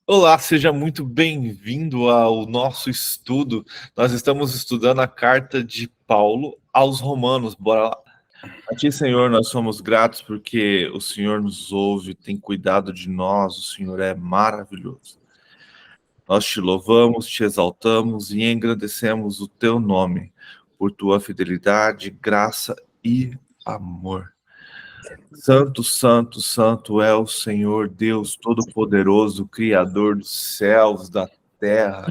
Olá, seja muito bem-vindo ao nosso estudo. Nós estamos estudando a carta de Paulo aos Romanos. Bora lá. A Ti, Senhor, nós somos gratos porque o Senhor nos ouve, tem cuidado de nós, o Senhor é maravilhoso. Nós te louvamos, te exaltamos e engrandecemos o Teu nome por Tua fidelidade, graça e amor. Santo, santo, santo é o Senhor Deus Todo-Poderoso, Criador dos céus, da terra,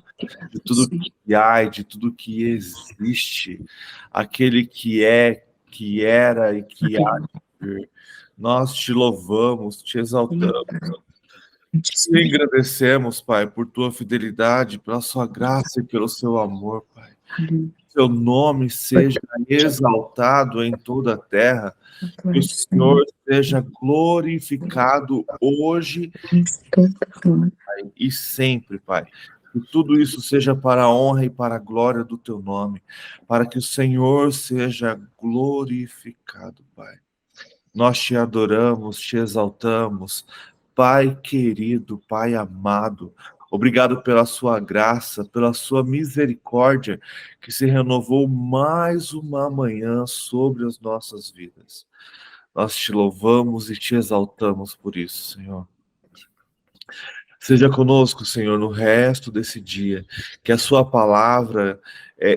de tudo que há e de tudo que existe, aquele que é, que era e que há de vir. Nós te louvamos, te exaltamos, te agradecemos, Pai, por tua fidelidade, pela sua graça e pelo seu amor, Pai. Seu nome seja exaltado em toda a terra, que o Senhor seja glorificado hoje e sempre, Pai. Que tudo isso seja para a honra e para a glória do Teu nome, para que o Senhor seja glorificado, Pai. Nós te adoramos, te exaltamos, Pai querido, Pai amado. Obrigado pela sua graça, pela sua misericórdia, que se renovou mais uma manhã sobre as nossas vidas. Nós te louvamos e te exaltamos por isso, Senhor. Seja conosco, Senhor, no resto desse dia, que a sua palavra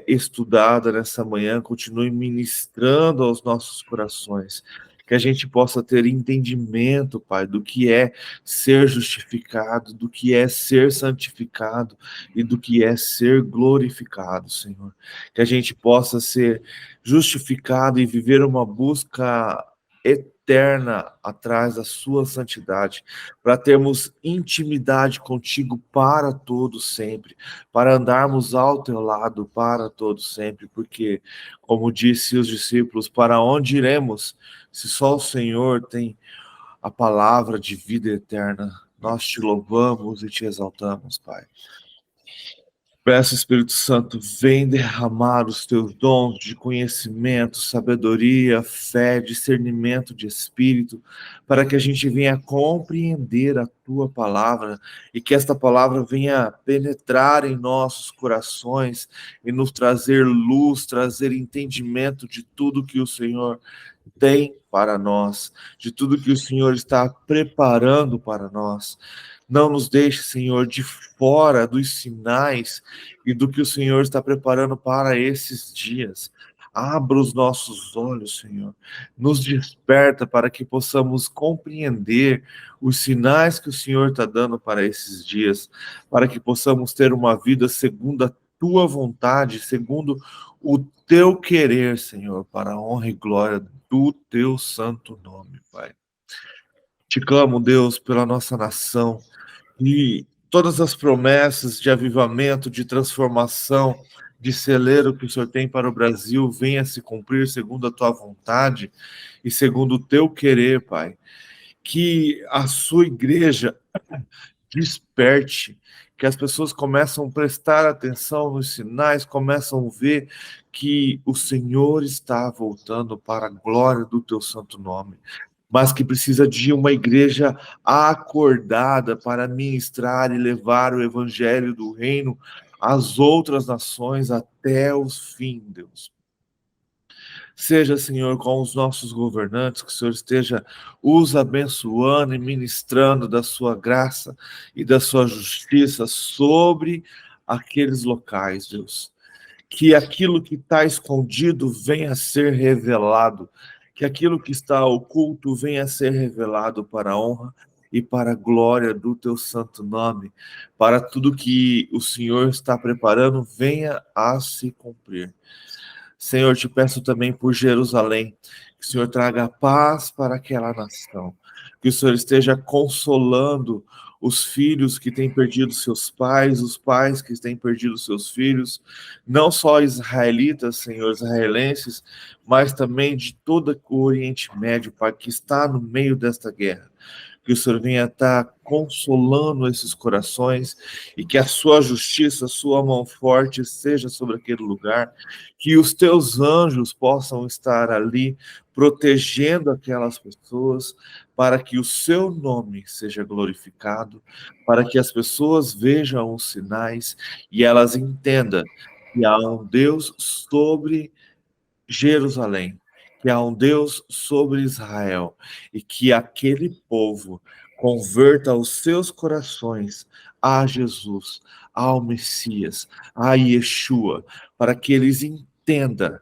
estudada nessa manhã continue ministrando aos nossos corações, que a gente possa ter entendimento, Pai, do que é ser justificado, do que é ser santificado e do que é ser glorificado, Senhor. Que a gente possa ser justificado e viver uma busca eterna atrás da sua santidade, para termos intimidade contigo para todo sempre, para andarmos ao teu lado para todo sempre, porque, como disse os discípulos, para onde iremos, se só o Senhor tem a palavra de vida eterna? Nós te louvamos e te exaltamos, Pai. Peço, Espírito Santo, vem derramar os teus dons de conhecimento, sabedoria, fé, discernimento de espírito, para que a gente venha compreender a tua palavra e que esta palavra venha penetrar em nossos corações e nos trazer luz, trazer entendimento de tudo que o Senhor tem para nós, de tudo que o Senhor está preparando para nós. Não nos deixe, Senhor, de fora dos sinais e do que o Senhor está preparando para esses dias. Abra os nossos olhos, Senhor. Nos desperta para que possamos compreender os sinais que o Senhor está dando para esses dias, para que possamos ter uma vida segundo a tua vontade, segundo o teu querer, Senhor, para a honra e glória do teu santo nome, Pai. Te clamo, Deus, pela nossa nação, e todas as promessas de avivamento, de transformação, de celeiro que o Senhor tem para o Brasil, venha se cumprir segundo a tua vontade e segundo o teu querer, Pai. Que a sua igreja desperte, que as pessoas começam a prestar atenção nos sinais, começam a ver que o Senhor está voltando para a glória do teu santo nome, mas que precisa de uma igreja acordada para ministrar e levar o evangelho do reino às outras nações até os fim, Deus. Seja, Senhor, com os nossos governantes, que o Senhor esteja os abençoando e ministrando da sua graça e da sua justiça sobre aqueles locais, Deus. Que aquilo que está escondido venha a ser revelado, que aquilo que está oculto venha a ser revelado para a honra e para a glória do teu santo nome, para tudo que o Senhor está preparando venha a se cumprir. Senhor, te peço também por Jerusalém, que o Senhor traga paz para aquela nação, que o Senhor esteja consolando os filhos que têm perdido seus pais, os pais que têm perdido seus filhos, não só israelitas, Senhor, israelenses, mas também de todo o Oriente Médio, Pai, que está no meio desta guerra. Que o Senhor venha estar consolando esses corações e que a sua justiça, a sua mão forte seja sobre aquele lugar, que os teus anjos possam estar ali protegendo aquelas pessoas, para que o seu nome seja glorificado, para que as pessoas vejam os sinais e elas entendam que há um Deus sobre Jerusalém, que há um Deus sobre Israel, e que aquele povo converta os seus corações a Jesus, ao Messias, a Yeshua, para que eles entendam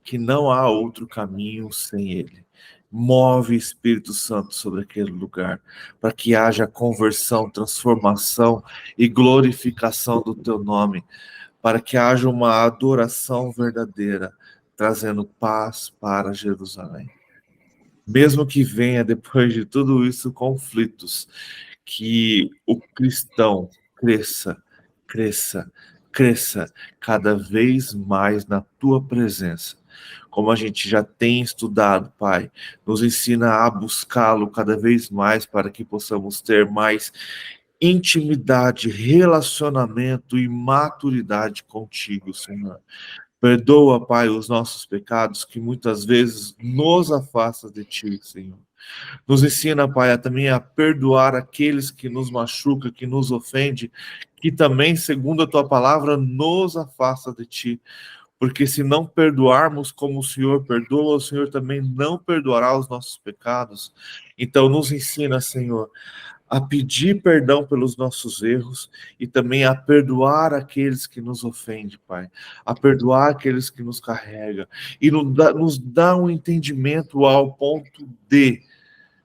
que não há outro caminho sem ele. Move Espírito Santo sobre aquele lugar, para que haja conversão, transformação e glorificação do teu nome, para que haja uma adoração verdadeira, trazendo paz para Jerusalém. Mesmo que venha, depois de tudo isso, conflitos, que o cristão cresça, cresça, cresça cada vez mais na tua presença. Como a gente já tem estudado, Pai, nos ensina a buscá-lo cada vez mais para que possamos ter mais intimidade, relacionamento e maturidade contigo, Senhor. Perdoa, Pai, os nossos pecados que muitas vezes nos afastam de ti, Senhor. Nos ensina, Pai, também a perdoar aqueles que nos machucam, que nos ofendem, que também, segundo a tua palavra, nos afasta de ti. Porque se não perdoarmos como o Senhor também não perdoará os nossos pecados. Então, nos ensina, Senhor, a pedir perdão pelos nossos erros e também a perdoar aqueles que nos ofendem, Pai. A perdoar aqueles que nos carregam. E nos dá um entendimento ao ponto de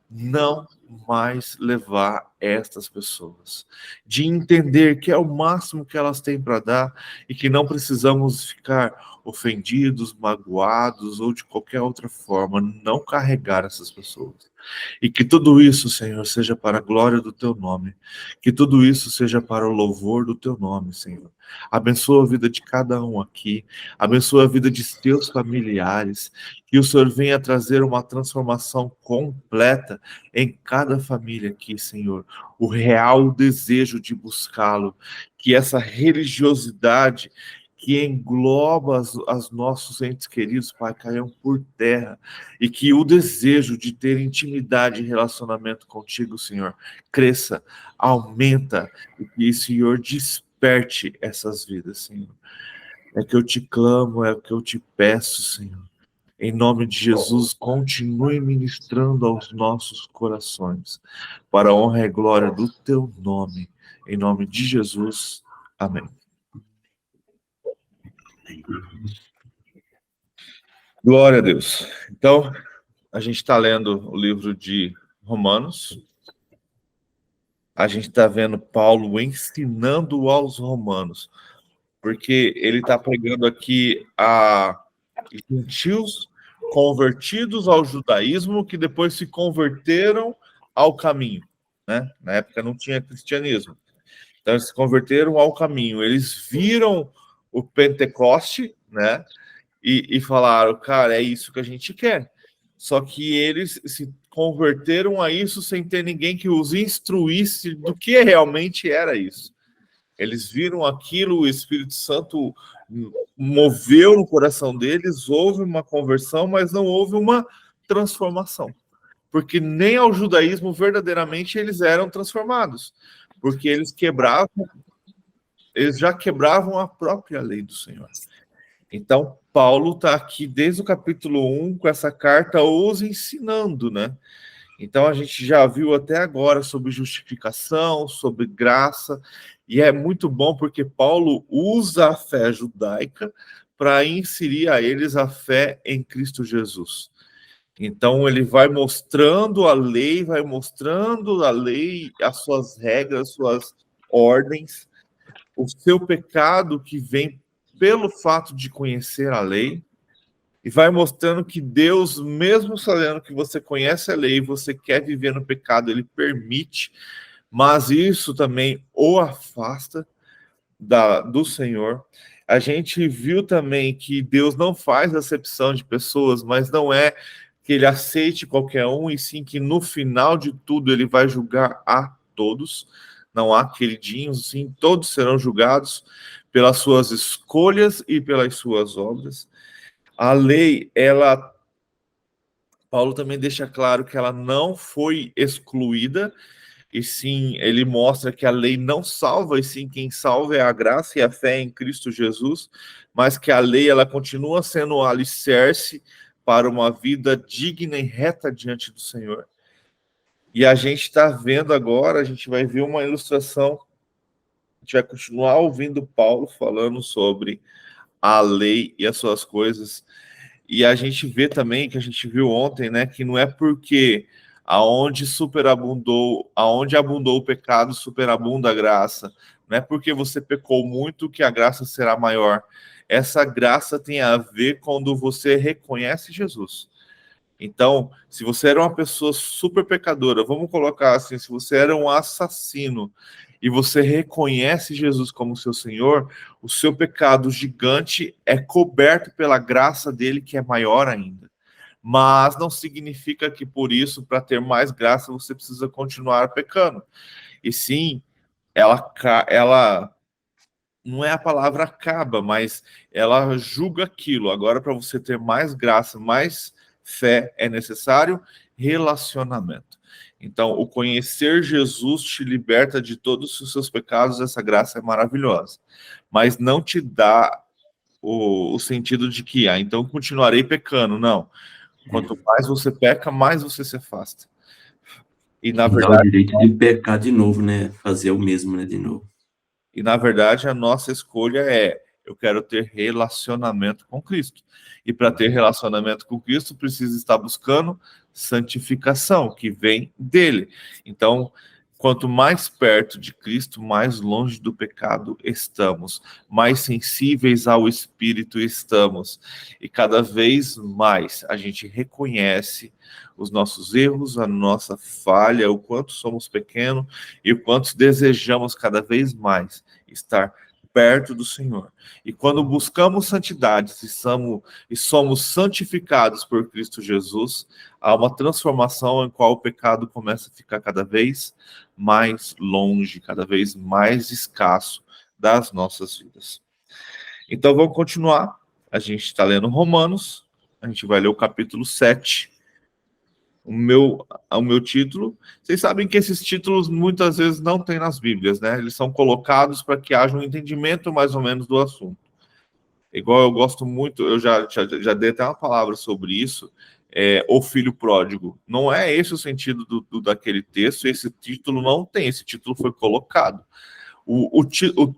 não mais levar estas pessoas, de entender que é o máximo que elas têm para dar e que não precisamos ficar ofendidos, magoados ou de qualquer outra forma, não carregar essas pessoas. E que tudo isso, Senhor, seja para a glória do teu nome, que tudo isso seja para o louvor do teu nome, Senhor. Abençoa a vida de cada um aqui, abençoa a vida de teus familiares, que o Senhor venha trazer uma transformação completa em cada família aqui, Senhor. O real desejo de buscá-lo, que essa religiosidade que engloba as nossos entes queridos, Pai, caiam por terra, e que o desejo de ter intimidade e relacionamento contigo, Senhor, cresça, aumenta, e que, Senhor, desperte essas vidas, Senhor. É que eu te clamo, é que eu te peço, Senhor. Em nome de Jesus, continue ministrando aos nossos corações, para a honra e glória do teu nome. Em nome de Jesus, amém. Glória a Deus. Então, a gente está lendo o livro de Romanos. A gente está vendo Paulo ensinando aos romanos, porque ele está pregando aqui a gentios convertidos ao judaísmo que depois se converteram ao caminho, né? Na época não tinha cristianismo. Então eles se converteram ao caminho. Eles viram o Pentecoste, né? E falaram, cara, é isso que a gente quer. Só que eles se converteram a isso sem ter ninguém que os instruísse do que realmente era isso. Eles viram aquilo, o Espírito Santo moveu no coração deles, houve uma conversão, mas não houve uma transformação. Porque nem ao judaísmo verdadeiramente eles eram transformados. Porque eles já quebravam a própria lei do Senhor. Então, Paulo está aqui desde o capítulo 1 com essa carta os ensinando, né? Então, a gente já viu até agora sobre justificação, sobre graça, e é muito bom porque Paulo usa a fé judaica para inserir a eles a fé em Cristo Jesus. Então, ele vai mostrando a lei, as suas regras, suas ordens, o seu pecado que vem pelo fato de conhecer a lei, e vai mostrando que Deus, mesmo sabendo que você conhece a lei e você quer viver no pecado, ele permite, mas isso também o afasta do Senhor. A gente viu também que Deus não faz acepção de pessoas, mas não é que ele aceite qualquer um, e sim que no final de tudo ele vai julgar a todos. Não há queridinhos, sim, todos serão julgados pelas suas escolhas e pelas suas obras. A lei, ela Paulo também deixa claro que ela não foi excluída, e sim, ele mostra que a lei não salva, e sim, quem salva é a graça e a fé em Cristo Jesus, mas que a lei ela continua sendo o alicerce para uma vida digna e reta diante do Senhor. E a gente está vendo agora, a gente vai ver uma ilustração, a gente vai continuar ouvindo Paulo falando sobre a lei e as suas coisas. E a gente vê também, que a gente viu ontem, né, que não é porque aonde abundou o pecado, superabunda a graça. Não é porque você pecou muito que a graça será maior. Essa graça tem a ver quando você reconhece Jesus. Então, se você era uma pessoa super pecadora, vamos colocar assim, se você era um assassino e você reconhece Jesus como seu Senhor, o seu pecado gigante é coberto pela graça dele, que é maior ainda. Mas não significa que por isso, para ter mais graça, você precisa continuar pecando. E sim, ela não é a palavra acaba, mas ela julga aquilo. Agora, para você ter mais graça, mais fé, é necessário relacionamento. Então, o conhecer Jesus te liberta de todos os seus pecados, essa graça é maravilhosa. Mas não te dá o sentido de que, então continuarei pecando. Não. Quanto mais você peca, mais você se afasta. E na Dá o verdade, direito de pecar de novo, né? Fazer o mesmo, né? De novo. a nossa escolha é: eu quero ter relacionamento com Cristo. E para ter relacionamento com Cristo, precisa estar buscando santificação, que vem dele. Então, quanto mais perto de Cristo, mais longe do pecado estamos, mais sensíveis ao Espírito estamos. E cada vez mais a gente reconhece os nossos erros, a nossa falha, o quanto somos pequenos e o quanto desejamos cada vez mais estar perto do Senhor. E quando buscamos santidade e somos santificados por Cristo Jesus, há uma transformação em qual o pecado começa a ficar cada vez mais longe, cada vez mais escasso das nossas vidas. Então vamos continuar. A gente está lendo Romanos, a gente vai ler o capítulo 7. O meu título. Vocês sabem que esses títulos muitas vezes não tem nas Bíblias, né? Eles são colocados para que haja um entendimento mais ou menos do assunto. Igual eu gosto muito, eu já dei até uma palavra sobre isso, o filho pródigo. Não é esse o sentido daquele texto, esse título não tem, esse título foi colocado. O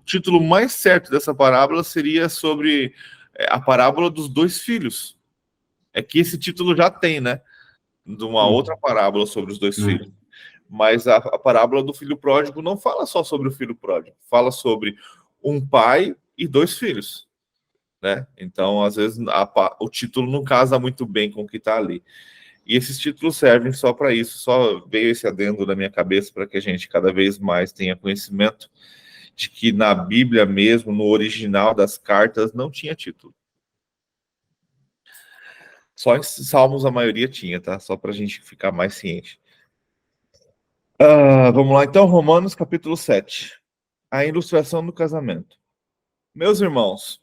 título mais certo dessa parábola seria sobre a parábola dos dois filhos. É que esse título já tem, né? De uma outra parábola sobre os dois filhos. Mas a parábola do filho pródigo não fala só sobre o filho pródigo, fala sobre um pai e dois filhos, né? Então, às vezes, o título não casa muito bem com o que está ali. E esses títulos servem só para isso, só veio esse adendo na minha cabeça para que a gente cada vez mais tenha conhecimento de que na Bíblia mesmo, no original das cartas, não tinha título. Só em Salmos a maioria tinha, tá? Só para a gente ficar mais ciente. Vamos lá, então, Romanos capítulo 7. A ilustração do casamento. Meus irmãos,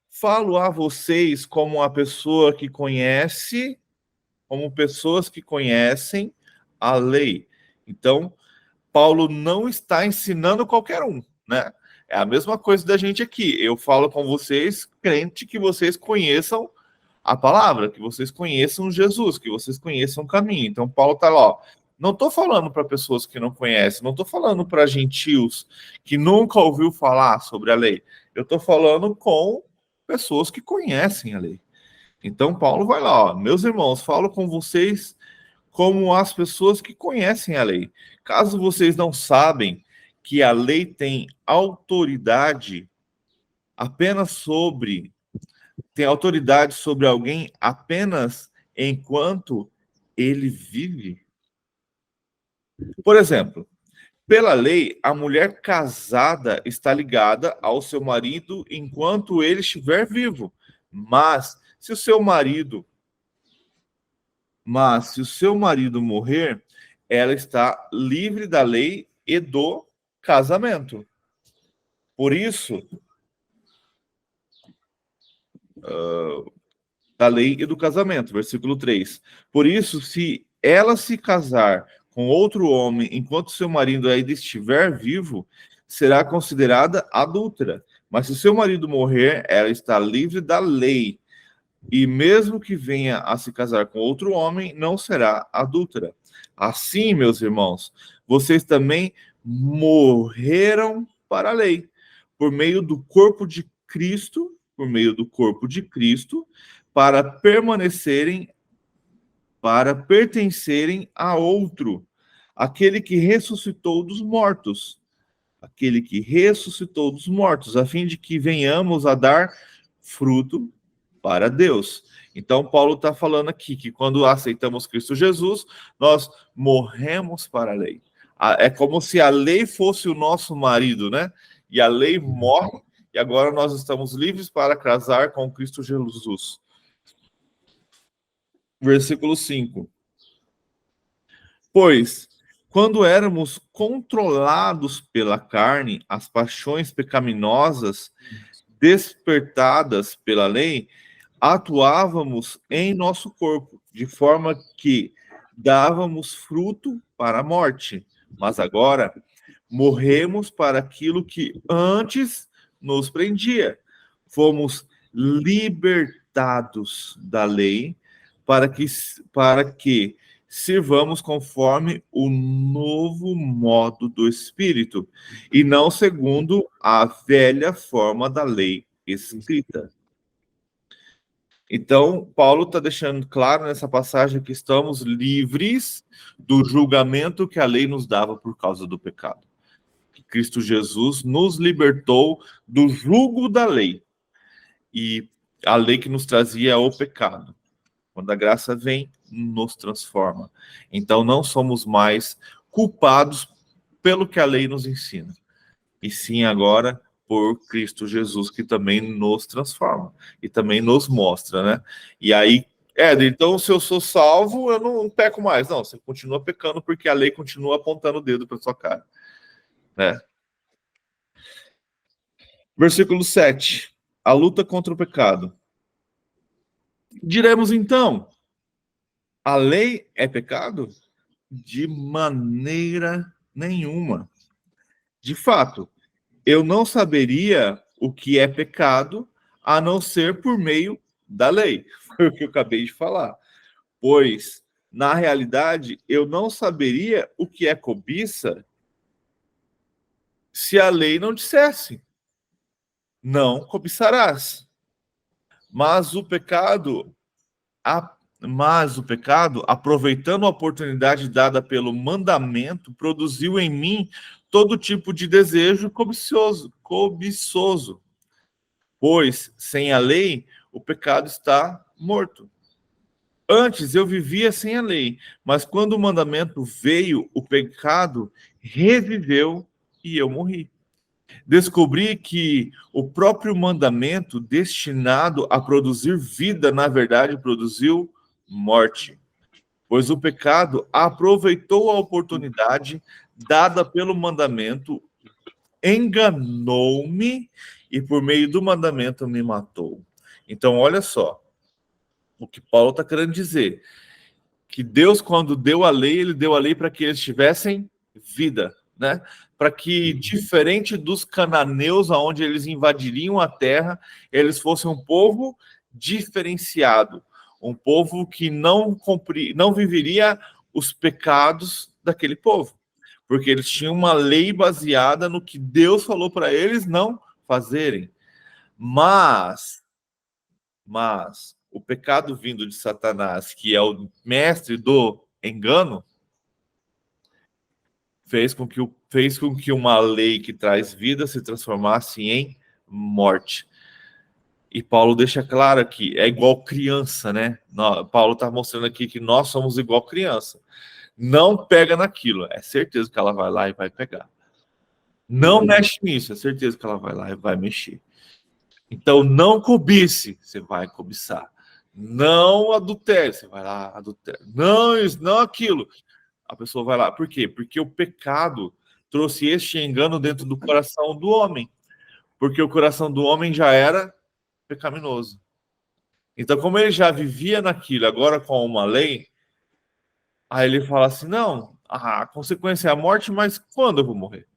falo a vocês como a pessoa que conhece, como pessoas que conhecem a lei. Então, Paulo não está ensinando qualquer um, né? É a mesma coisa da gente aqui. Eu falo com vocês, crente, que vocês conheçam a palavra, que vocês conheçam Jesus, que vocês conheçam o caminho. Então, Paulo está lá, ó. Não estou falando para pessoas que não conhecem, não estou falando para gentios que nunca ouviu falar sobre a lei. Eu estou falando com pessoas que conhecem a lei. Então, Paulo vai lá, ó. Meus irmãos, falo com vocês como as pessoas que conhecem a lei. Caso vocês não sabem que a lei tem autoridade apenas tem autoridade sobre alguém apenas enquanto ele vive. Por exemplo, pela lei, a mulher casada está ligada ao seu marido enquanto ele estiver vivo. Mas se o seu marido, morrer, ela está livre da lei e do casamento. Por isso, da lei e do casamento. Versículo 3. Por isso, se ela se casar com outro homem enquanto seu marido ainda estiver vivo, será considerada adúltera. Mas se seu marido morrer, ela está livre da lei. E mesmo que venha a se casar com outro homem, não será adúltera. Assim, meus irmãos, vocês também morreram para a lei, por meio do corpo de Cristo, para pertencerem a outro, aquele que ressuscitou dos mortos, a fim de que venhamos a dar fruto para Deus. Então, Paulo está falando aqui que quando aceitamos Cristo Jesus, nós morremos para a lei. É como se a lei fosse o nosso marido, né? E a lei morre, e agora nós estamos livres para casar com Cristo Jesus. Versículo 5. Pois, quando éramos controlados pela carne, as paixões pecaminosas despertadas pela lei, atuávamos em nosso corpo, de forma que dávamos fruto para a morte. Mas agora morremos para aquilo que antes nos prendia. Fomos libertados da lei para que sirvamos conforme o novo modo do Espírito, e não segundo a velha forma da lei escrita. Então, Paulo está deixando claro nessa passagem que estamos livres do julgamento que a lei nos dava por causa do pecado. Que Cristo Jesus nos libertou do jugo da lei. E a lei que nos trazia o pecado. Quando a graça vem, nos transforma. Então, não somos mais culpados pelo que a lei nos ensina. E sim, agora, por Cristo Jesus, que também nos transforma. E também nos mostra, né? E aí, então, se eu sou salvo, eu não peco mais. Não, você continua pecando porque a lei continua apontando o dedo para sua cara. Né? Versículo 7. A luta contra o pecado. Diremos então, a lei é pecado? De maneira nenhuma. De fato, eu não saberia o que é pecado a não ser por meio da lei. Foi o que eu acabei de falar. Pois, na realidade, eu não saberia o que é cobiça se a lei não dissesse: não cobiçarás. Mas o pecado, aproveitando a oportunidade dada pelo mandamento, produziu em mim todo tipo de desejo cobiçoso. Pois, sem a lei, o pecado está morto. Antes eu vivia sem a lei, mas quando o mandamento veio, o pecado reviveu e eu morri. Descobri que o próprio mandamento, destinado a produzir vida, na verdade, produziu morte. Pois o pecado aproveitou a oportunidade dada pelo mandamento, enganou-me e, por meio do mandamento, me matou. Então, olha só o que Paulo está querendo dizer. Que Deus, quando deu a lei, ele deu a lei para que eles tivessem vida, né? Para que, diferente dos cananeus, aonde eles invadiriam a terra, eles fossem um povo diferenciado, um povo que não viveria os pecados daquele povo, porque eles tinham uma lei baseada no que Deus falou para eles não fazerem. Mas o pecado vindo de Satanás, que é o mestre do engano, fez com que uma lei que traz vida se transformasse em morte. E Paulo deixa claro que é igual criança, né? Paulo está mostrando aqui que nós somos igual criança. Não pega naquilo, é certeza que ela vai lá e vai pegar. Não mexe nisso, é certeza que ela vai lá e vai mexer. Então, não cobice, você vai cobiçar. Não adultere, você vai lá, adultere. Não isso, não aquilo. A pessoa vai lá. Por quê? Porque o pecado trouxe este engano dentro do coração do homem. Porque o coração do homem já era pecaminoso. Então, como ele já vivia naquilo, agora com uma lei, aí ele fala assim, não, a consequência é a morte, mas quando eu vou morrer?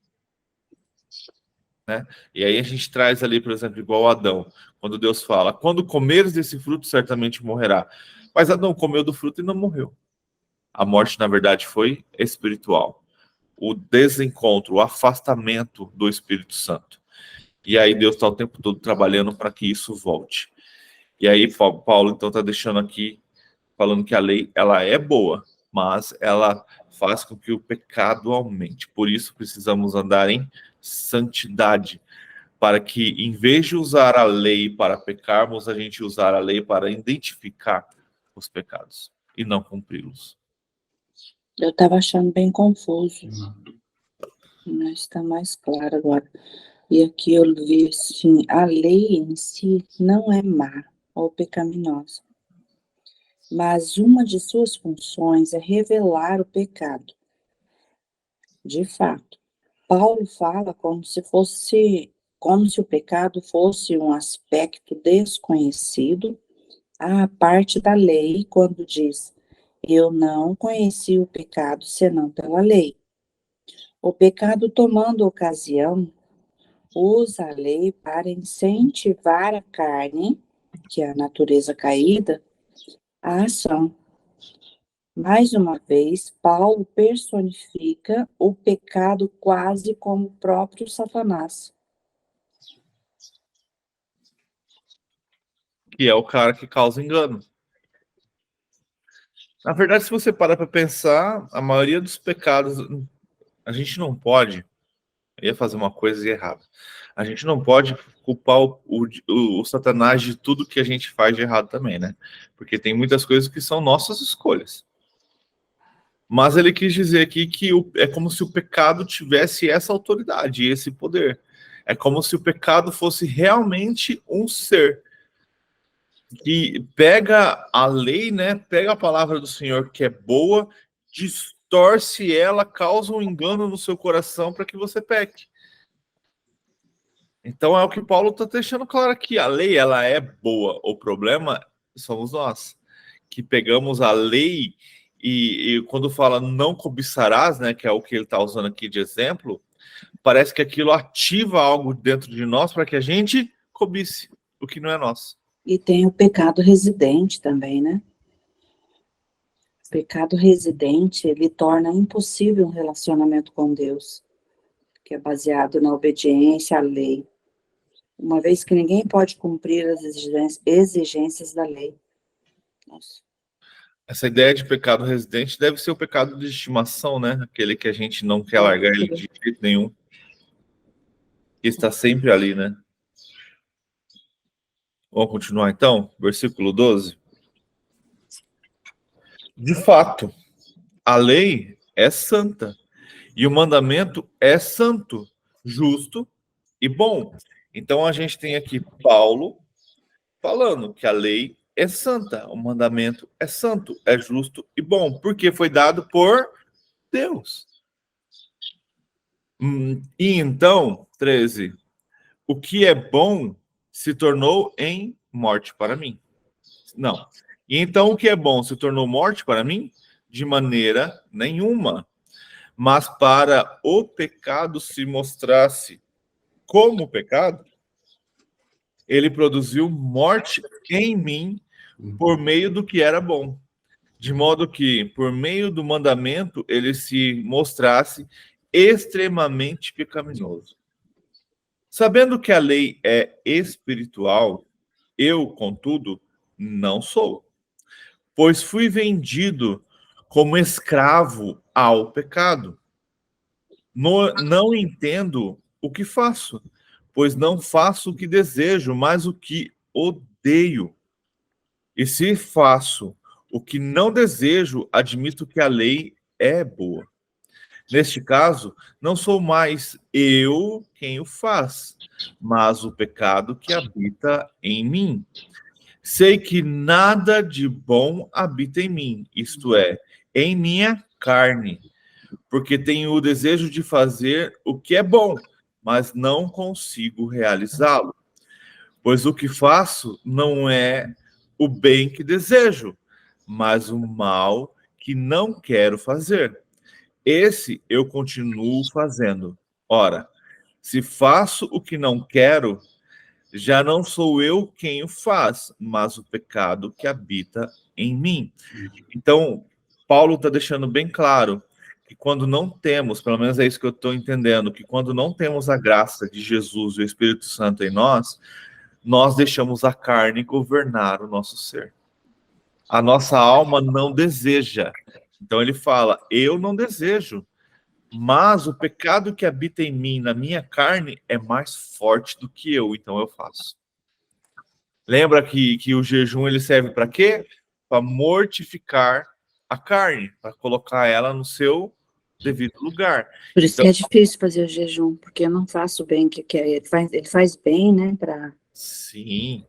Né? E aí a gente traz ali, por exemplo, igual Adão, quando Deus fala, quando comeres desse fruto, certamente morrerá. Mas Adão comeu do fruto e não morreu. A morte, na verdade, foi espiritual. O desencontro, o afastamento do Espírito Santo. E aí Deus está o tempo todo trabalhando para que isso volte. E aí Paulo, então, está deixando aqui, falando que a lei, ela é boa, mas ela faz com que o pecado aumente. Por isso precisamos andar em santidade, para que, em vez de usar a lei para pecarmos, a gente usar a lei para identificar os pecados e não cumpri-los. Eu estava achando bem confuso, mas está mais claro agora. E aqui eu vi assim, a lei em si não é má ou pecaminosa, mas uma de suas funções é revelar o pecado. De fato, Paulo fala como se o pecado fosse um aspecto desconhecido à parte da lei, quando diz: eu não conheci o pecado senão pela lei. O pecado, tomando ocasião, usa a lei para incentivar a carne, que é a natureza caída, à ação. Mais uma vez, Paulo personifica o pecado quase como o próprio Satanás. Que é o cara que causa engano. Na verdade, se você parar para pensar, a maioria dos pecados, a gente não pode, eu ia fazer uma coisa errada, a gente não pode culpar o Satanás de tudo que a gente faz de errado também, né? Porque tem muitas coisas que são nossas escolhas. Mas ele quis dizer aqui que é como se o pecado tivesse essa autoridade, esse poder. É como se o pecado fosse realmente um ser que pega a lei, né? Pega a palavra do Senhor que é boa, distorce ela, causa um engano no seu coração para que você peque. Então é o que Paulo está deixando claro aqui. A lei, ela é boa. O problema somos nós, que pegamos a lei e quando fala não cobiçarás, né, que é o que ele está usando aqui de exemplo, parece que aquilo ativa algo dentro de nós para que a gente cobice o que não é nosso. E tem o pecado residente também, né? O pecado residente, ele torna impossível um relacionamento com Deus, que é baseado na obediência à lei, uma vez que ninguém pode cumprir as exigências da lei. Nossa. Essa ideia de pecado residente deve ser o pecado de estimação, né? Aquele que a gente não quer largar ele de jeito nenhum. Que está sempre ali, né? Vamos continuar então? Versículo 12. De fato, a lei é santa e o mandamento é santo, justo e bom. Então a gente tem aqui Paulo falando que a lei é santa, o mandamento é santo, é justo e bom, porque foi dado por Deus. E então, 13, o que é bom se tornou em morte para mim. Não. E então o que é bom se tornou morte para mim? De maneira nenhuma. Mas para o pecado se mostrasse como pecado, ele produziu morte em mim por meio do que era bom. De modo que, por meio do mandamento, ele se mostrasse extremamente pecaminoso. Sabendo que a lei é espiritual, eu, contudo, não sou, pois fui vendido como escravo ao pecado. Não entendo o que faço, pois não faço o que desejo, mas o que odeio. E se faço o que não desejo, admito que a lei é boa. Neste caso, não sou mais eu quem o faz, mas o pecado que habita em mim. Sei que nada de bom habita em mim, isto é, em minha carne, porque tenho o desejo de fazer o que é bom, mas não consigo realizá-lo. Pois o que faço não é o bem que desejo, mas o mal que não quero fazer. Esse eu continuo fazendo. Ora, se faço o que não quero, já não sou eu quem o faz, mas o pecado que habita em mim. Então, Paulo está deixando bem claro que quando não temos, pelo menos é isso que eu estou entendendo, que quando não temos a graça de Jesus e o Espírito Santo em nós, nós deixamos a carne governar o nosso ser. A nossa alma não deseja. Então ele fala, eu não desejo, mas o pecado que habita em mim, na minha carne, é mais forte do que eu, então eu faço. Lembra que o jejum ele serve para quê? Para mortificar a carne, para colocar ela no seu devido lugar. Por isso Então, que é difícil fazer o jejum, porque eu não faço bem, ele faz bem, né, sim.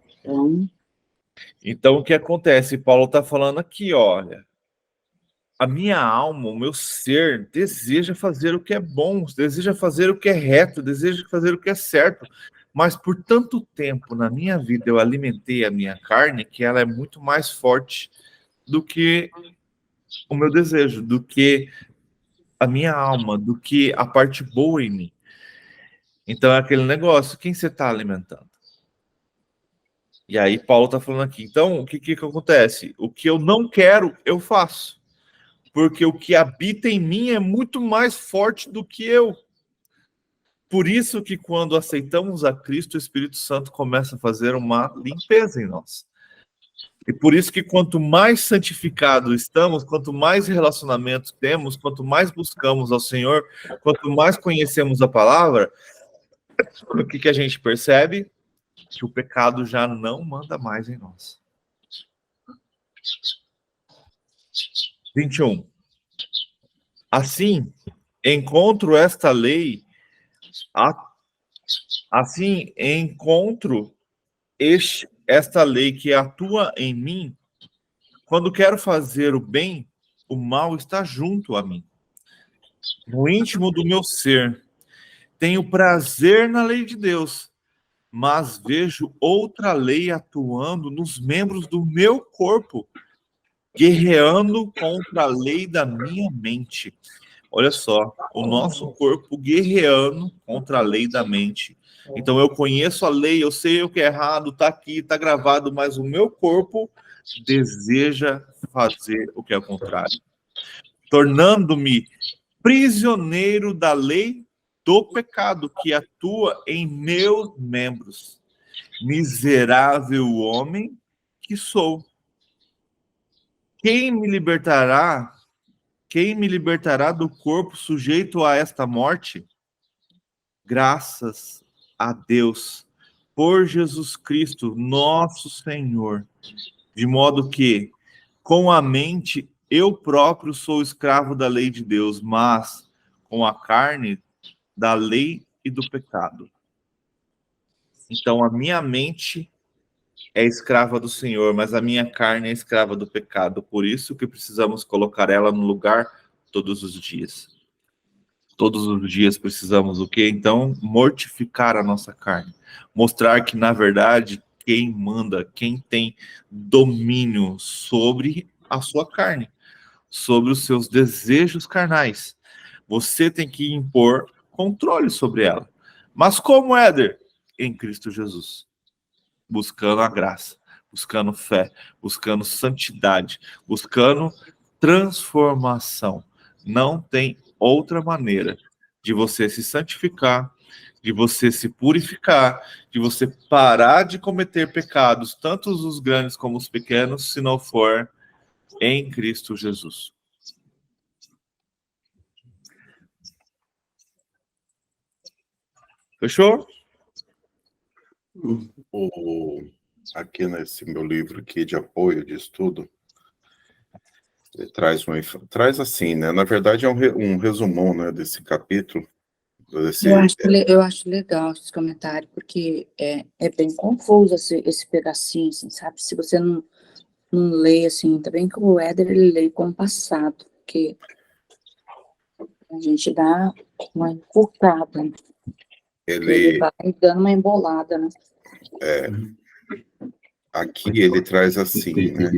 Então, O que acontece? Paulo está falando aqui, olha, a minha alma, o meu ser, deseja fazer o que é bom, deseja fazer o que é reto, deseja fazer o que é certo. Mas por tanto tempo na minha vida eu alimentei a minha carne que ela é muito mais forte do que o meu desejo, do que a minha alma, do que a parte boa em mim. Então é aquele negócio, quem você está alimentando? E aí Paulo está falando aqui. Então, o que acontece? O que eu não quero, eu faço. Porque o que habita em mim é muito mais forte do que eu. Por isso que quando aceitamos a Cristo, o Espírito Santo começa a fazer uma limpeza em nós. E por isso que quanto mais santificados estamos, quanto mais relacionamentos temos, quanto mais buscamos ao Senhor, quanto mais conhecemos a palavra, o que a gente percebe? Que o pecado já não manda mais em nós. 21. Assim, encontro esta lei, assim encontro esta lei que atua em mim. Quando quero fazer o bem, o mal está junto a mim. No íntimo do meu ser, tenho prazer na lei de Deus, mas vejo outra lei atuando nos membros do meu corpo, guerreando contra a lei da minha mente. Olha só, o nosso corpo guerreando contra a lei da mente. Então eu conheço a lei, eu sei o que é errado, tá aqui, tá gravado, mas o meu corpo deseja fazer o que é o contrário, tornando-me prisioneiro da lei do pecado que atua em meus membros. Miserável homem que sou. Quem me libertará? Quem me libertará do corpo sujeito a esta morte? Graças a Deus por Jesus Cristo, nosso Senhor. De modo que, com a mente, eu próprio sou escravo da lei de Deus, mas com a carne, da lei e do pecado. Então, a minha mente é escrava do Senhor, mas a minha carne é escrava do pecado. Por isso que precisamos colocar ela no lugar todos os dias. Todos os dias precisamos o quê? Então, mortificar a nossa carne. Mostrar que, na verdade, quem manda, quem tem domínio sobre a sua carne, sobre os seus desejos carnais. Você tem que impor controle sobre ela. Mas como, Éder? Em Cristo Jesus. Buscando a graça, buscando fé, buscando santidade, buscando transformação. Não tem outra maneira de você se santificar, de você se purificar, de você parar de cometer pecados, tanto os grandes como os pequenos, se não for em Cristo Jesus. Fechou? Aqui nesse meu livro aqui de apoio de estudo, ele traz assim, né? Na verdade é um resumão, né, desse capítulo. Eu acho legal esse comentário, porque é bem confuso esse pedacinho, assim, sabe? Se você não lê, assim, tá bem que o Éder, ele lê compassado, porque a gente dá uma encurtada, né? Ele vai dando uma embolada, né? aqui ele traz assim, né?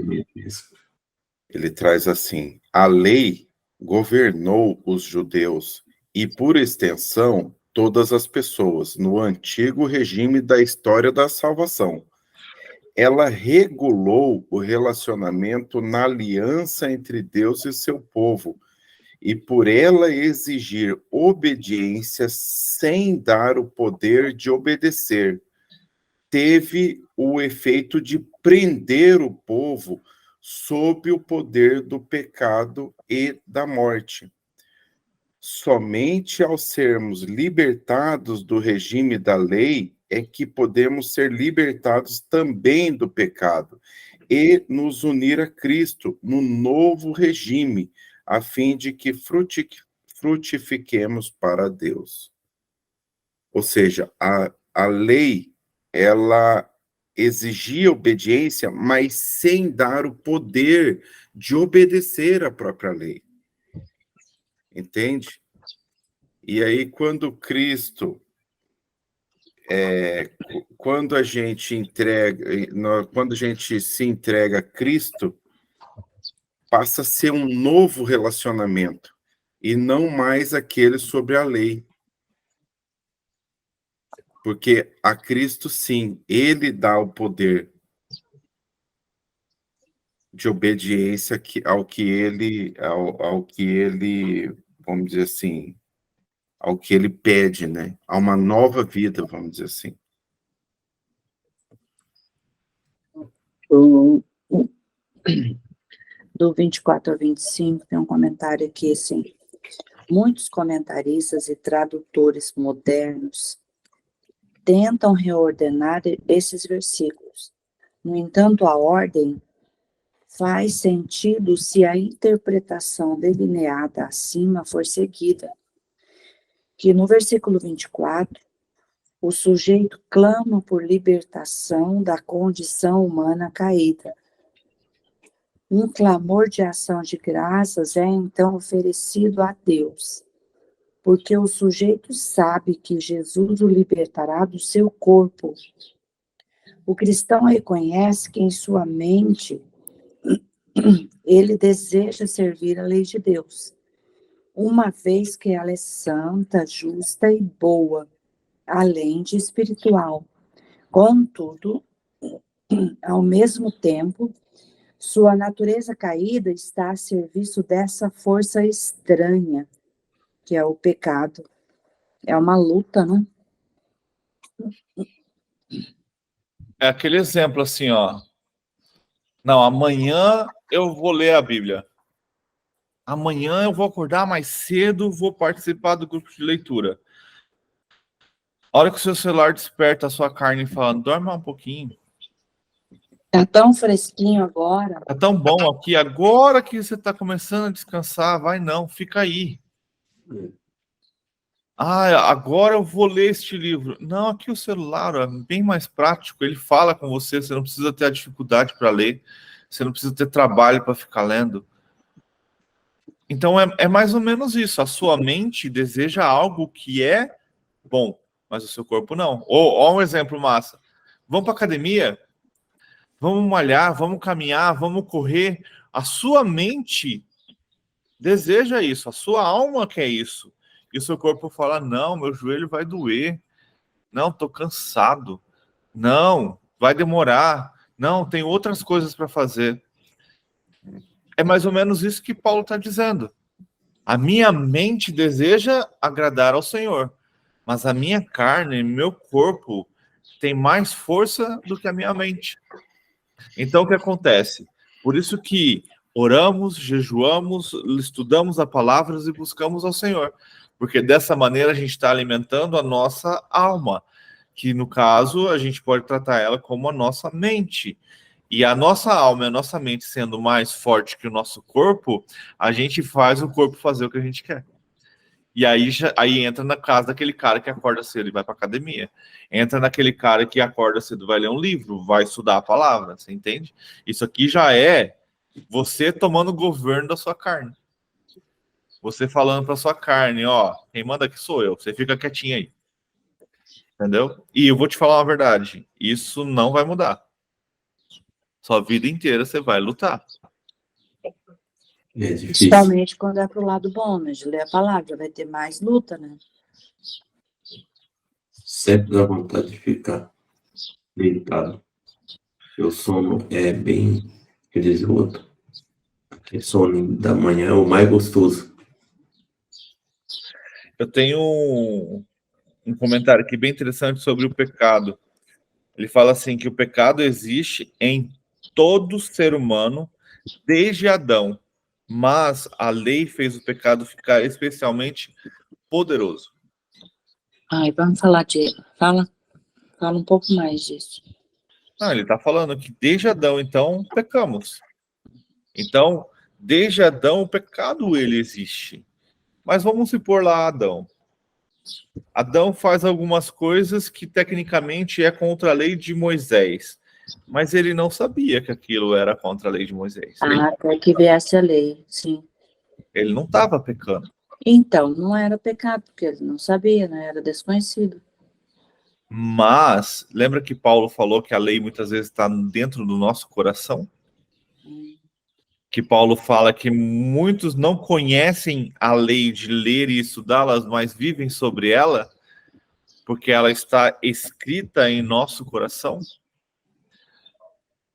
Ele traz assim: a lei governou os judeus e, por extensão, todas as pessoas no antigo regime da história da salvação. Ela regulou o relacionamento na aliança entre Deus e seu povo, e por ela exigir obediência sem dar o poder de obedecer, teve o efeito de prender o povo sob o poder do pecado e da morte. Somente ao sermos libertados do regime da lei é que podemos ser libertados também do pecado e nos unir a Cristo no novo regime, a fim de que frutifiquemos para Deus. Ou seja, a lei, ela exigia obediência, mas sem dar o poder de obedecer à própria lei. Entende? E aí, quando Cristo, quando a gente se entrega a Cristo, passa a ser um novo relacionamento, e não mais aquele sobre a lei. Porque a Cristo, sim, ele dá o poder de obediência ao que ele, vamos dizer assim, ao que ele pede, né? A uma nova vida, vamos dizer assim. Do 24 a 25, tem um comentário aqui, assim: muitos comentaristas e tradutores modernos tentam reordenar esses versículos. No entanto, a ordem faz sentido se a interpretação delineada acima for seguida. Que no versículo 24, o sujeito clama por libertação da condição humana caída. Um clamor de ação de graças é então oferecido a Deus, porque o sujeito sabe que Jesus o libertará do seu corpo. O cristão reconhece que em sua mente ele deseja servir a lei de Deus, uma vez que ela é santa, justa e boa, além de espiritual. Contudo, ao mesmo tempo, sua natureza caída está a serviço dessa força estranha, que é o pecado. É uma luta, né? É aquele exemplo assim, ó. Não, amanhã eu vou ler a Bíblia. Amanhã eu vou acordar mais cedo, vou participar do grupo de leitura. A hora que o seu celular desperta a sua carne falando, dorme um pouquinho. Tá tão fresquinho agora. Tá tão bom aqui. Agora que você tá começando a descansar, vai não, fica aí. Ah, agora eu vou ler este livro. Não, aqui o celular é bem mais prático. Ele fala com você, você não precisa ter a dificuldade para ler. Você não precisa ter trabalho para ficar lendo. Então é mais ou menos isso. A sua mente deseja algo que é bom, mas o seu corpo não. Ou um exemplo massa. Vamos para academia? Vamos malhar, vamos caminhar, vamos correr. A sua mente deseja isso, a sua alma quer isso. E o seu corpo fala, não, meu joelho vai doer. Não, tô cansado. Não, vai demorar. Não, tem outras coisas para fazer. É mais ou menos isso que Paulo está dizendo. A minha mente deseja agradar ao Senhor, mas a minha carne, meu corpo, tem mais força do que a minha mente. Então, o que acontece? Por isso que oramos, jejuamos, estudamos a palavra e buscamos ao Senhor. Porque dessa maneira a gente está alimentando a nossa alma, que no caso a gente pode tratar ela como a nossa mente. E a nossa alma e a nossa mente sendo mais forte que o nosso corpo, a gente faz o corpo fazer o que a gente quer. E aí entra na casa daquele cara que acorda cedo e vai para academia. Entra naquele cara que acorda cedo, vai ler um livro, vai estudar a palavra, você entende? Isso aqui já é você tomando o governo da sua carne. Você falando para sua carne, ó, quem manda aqui sou eu, você fica quietinho aí. Entendeu? E eu vou te falar uma verdade, isso não vai mudar. Sua vida inteira você vai lutar. É difícil. Principalmente quando é pro lado bom, né? De ler a palavra, vai ter mais luta, né? Sempre dá vontade de ficar deitado. O sono é bem, quer dizer, o outro. Aquele sono da manhã é o mais gostoso. Eu tenho um comentário aqui bem interessante sobre o pecado. Ele fala assim que o pecado existe em todo ser humano desde Adão, mas a lei fez o pecado ficar especialmente poderoso. Ai, vamos falar fala um pouco mais disso. Não, ele está falando que desde Adão, então, pecamos. Então, desde Adão, o pecado ele existe. Mas vamos supor lá Adão. Adão faz algumas coisas que tecnicamente é contra a lei de Moisés. Mas ele não sabia que aquilo era contra a lei de Moisés. Até que viesse a lei, sim. Ele não estava pecando. Então, não era pecado, porque ele não sabia, né? Era desconhecido. Mas, lembra que Paulo falou que a lei muitas vezes está dentro do nosso coração? Que Paulo fala que muitos não conhecem a lei de ler e estudá-las, mas vivem sobre ela, porque ela está escrita em nosso coração.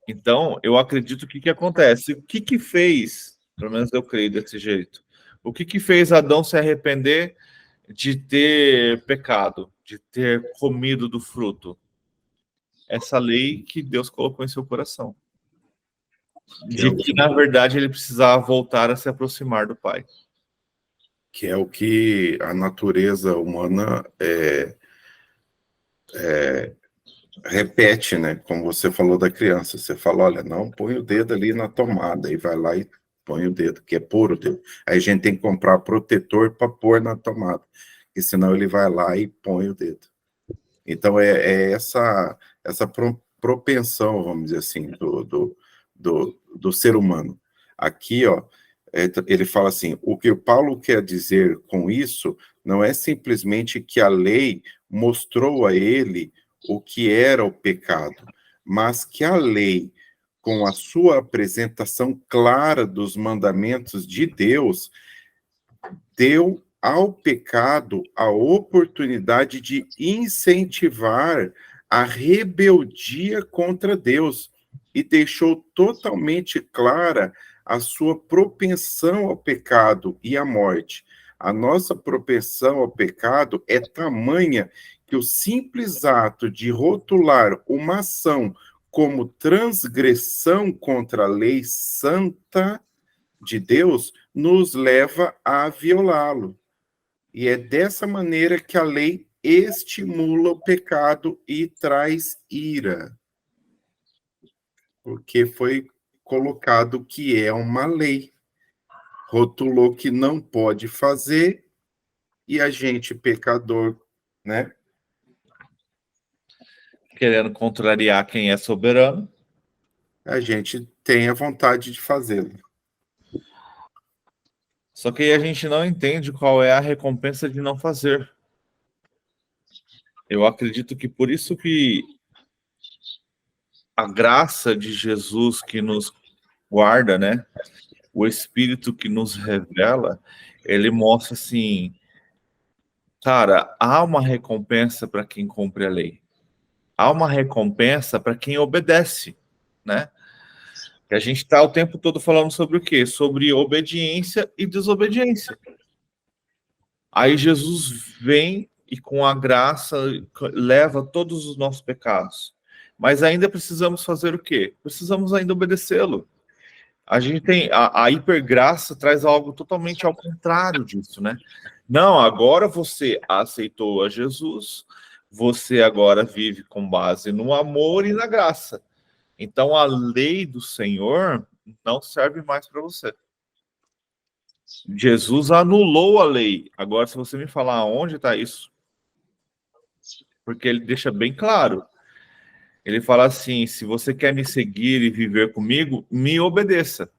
Então, eu acredito que acontece. O que fez, pelo menos eu creio desse jeito, o que fez Adão se arrepender de ter pecado, de ter comido do fruto? Essa lei que Deus colocou em seu coração. De que, na verdade, ele precisava voltar a se aproximar do Pai. Que é o que a natureza humana repete, né? Como você falou da criança. Você fala, olha, não põe o dedo ali na tomada. E vai lá e põe o dedo, que é pôr o dedo. Aí a gente tem que comprar protetor para pôr na tomada. Porque senão ele vai lá e põe o dedo. Então é essa propensão, vamos dizer assim, do ser humano. Aqui, ó, ele fala assim, o que o Paulo quer dizer com isso não é simplesmente que a lei mostrou a ele o que era o pecado, mas que a lei, com a sua apresentação clara dos mandamentos de Deus, deu ao pecado a oportunidade de incentivar a rebeldia contra Deus e deixou totalmente clara a sua propensão ao pecado e à morte. A nossa propensão ao pecado é tamanha que o simples ato de rotular uma ação como transgressão contra a lei santa de Deus nos leva a violá-lo. E é dessa maneira que a lei estimula o pecado e traz ira. Porque foi colocado que é uma lei. Rotulou que não pode fazer e a gente, pecador, né? Querendo contrariar quem é soberano. A gente tem a vontade de fazê-lo. Só que aí a gente não entende qual é a recompensa de não fazer. Eu acredito que por isso que a graça de Jesus que nos guarda, né? O Espírito que nos revela, ele mostra assim, cara, há uma recompensa para quem cumpre a lei. Há uma recompensa para quem obedece, né? Que a gente está o tempo todo falando sobre o quê? Sobre obediência e desobediência. Aí Jesus vem e com a graça leva todos os nossos pecados. Mas ainda precisamos fazer o quê? Precisamos ainda obedecê-lo. A gente tem a hipergraça traz algo totalmente ao contrário disso, né? Não, agora você aceitou a Jesus, você agora vive com base no amor e na graça. Então a lei do Senhor não serve mais para você. Jesus anulou a lei. Agora, se você me falar onde está isso, porque ele deixa bem claro. Ele fala assim, se você quer me seguir e viver comigo, me obedeça.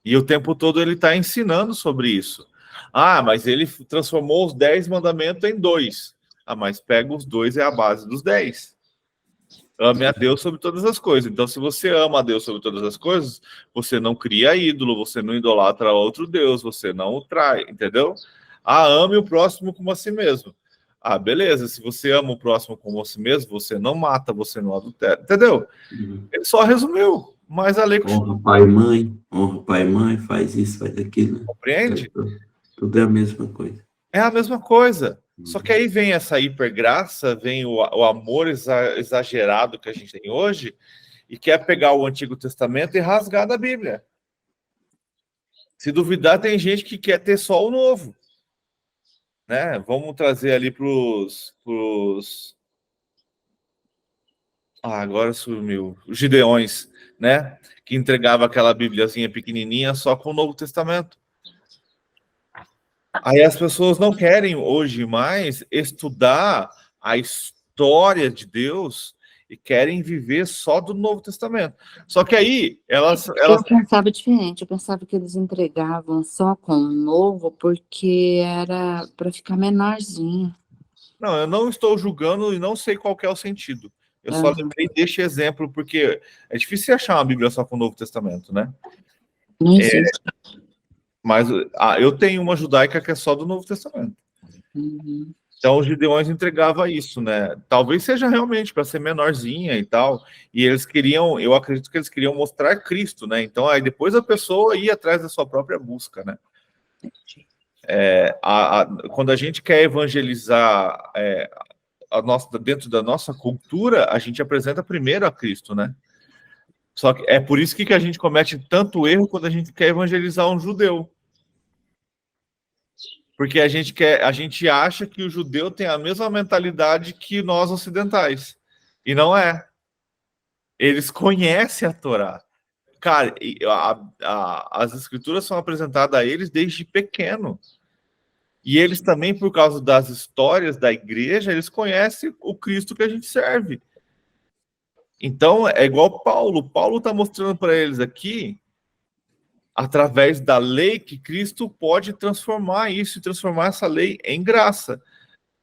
E o tempo todo ele está ensinando sobre isso. Ah, mas ele transformou os 10 mandamentos em 2. Ah, mas pega os 2 é a base dos 10. Ame a Deus sobre todas as coisas. Então, se você ama a Deus sobre todas as coisas, você não cria ídolo, você não idolatra outro Deus, você não o trai, entendeu? Ah, ame o próximo como a si mesmo. Ah, beleza. Se você ama o próximo como a si mesmo, você não mata, você não adultera, entendeu? Ele só resumiu, mas a lei Honra pai e mãe, faz isso, faz aquilo. compreende? Tudo é a mesma coisa. É a mesma coisa. Só que aí vem essa hipergraça, vem o amor exagerado que a gente tem hoje e quer pegar o Antigo Testamento e rasgar da Bíblia. Se duvidar, tem gente que quer ter só o Novo. Né? Vamos trazer ali para os... agora sumiu. Os Gideões, né? Que entregava aquela Bíbliazinha pequenininha só com o Novo Testamento. Aí as pessoas não querem hoje mais estudar a história de Deus e querem viver só do Novo Testamento. Só que aí elas... Eu pensava diferente, eu pensava que eles entregavam só com o Novo porque era para ficar menorzinho. Não, eu não estou julgando e não sei qual que é o sentido. Eu só lembrei deste exemplo porque é difícil achar uma Bíblia só com o Novo Testamento, né? Não existe. Mas eu tenho uma judaica que é só do Novo Testamento. Uhum. Então, os Gideões entregavam isso, né? Talvez seja realmente para ser menorzinha e tal. E eles queriam, eu acredito que eles queriam mostrar Cristo, né? Então, aí depois a pessoa ia atrás da sua própria busca, né? Quando a gente quer evangelizar dentro da nossa cultura, a gente apresenta primeiro a Cristo, né? Só que é por isso que a gente comete tanto erro quando a gente quer evangelizar um judeu. Porque a gente acha que o judeu tem a mesma mentalidade que nós ocidentais. E não é. Eles conhecem a Torá. Cara, as escrituras são apresentadas a eles desde pequeno. E eles também, por causa das histórias da igreja, eles conhecem o Cristo que a gente serve. Então, é igual Paulo. Paulo está mostrando para eles aqui, através da lei, que Cristo pode transformar isso e transformar essa lei em graça.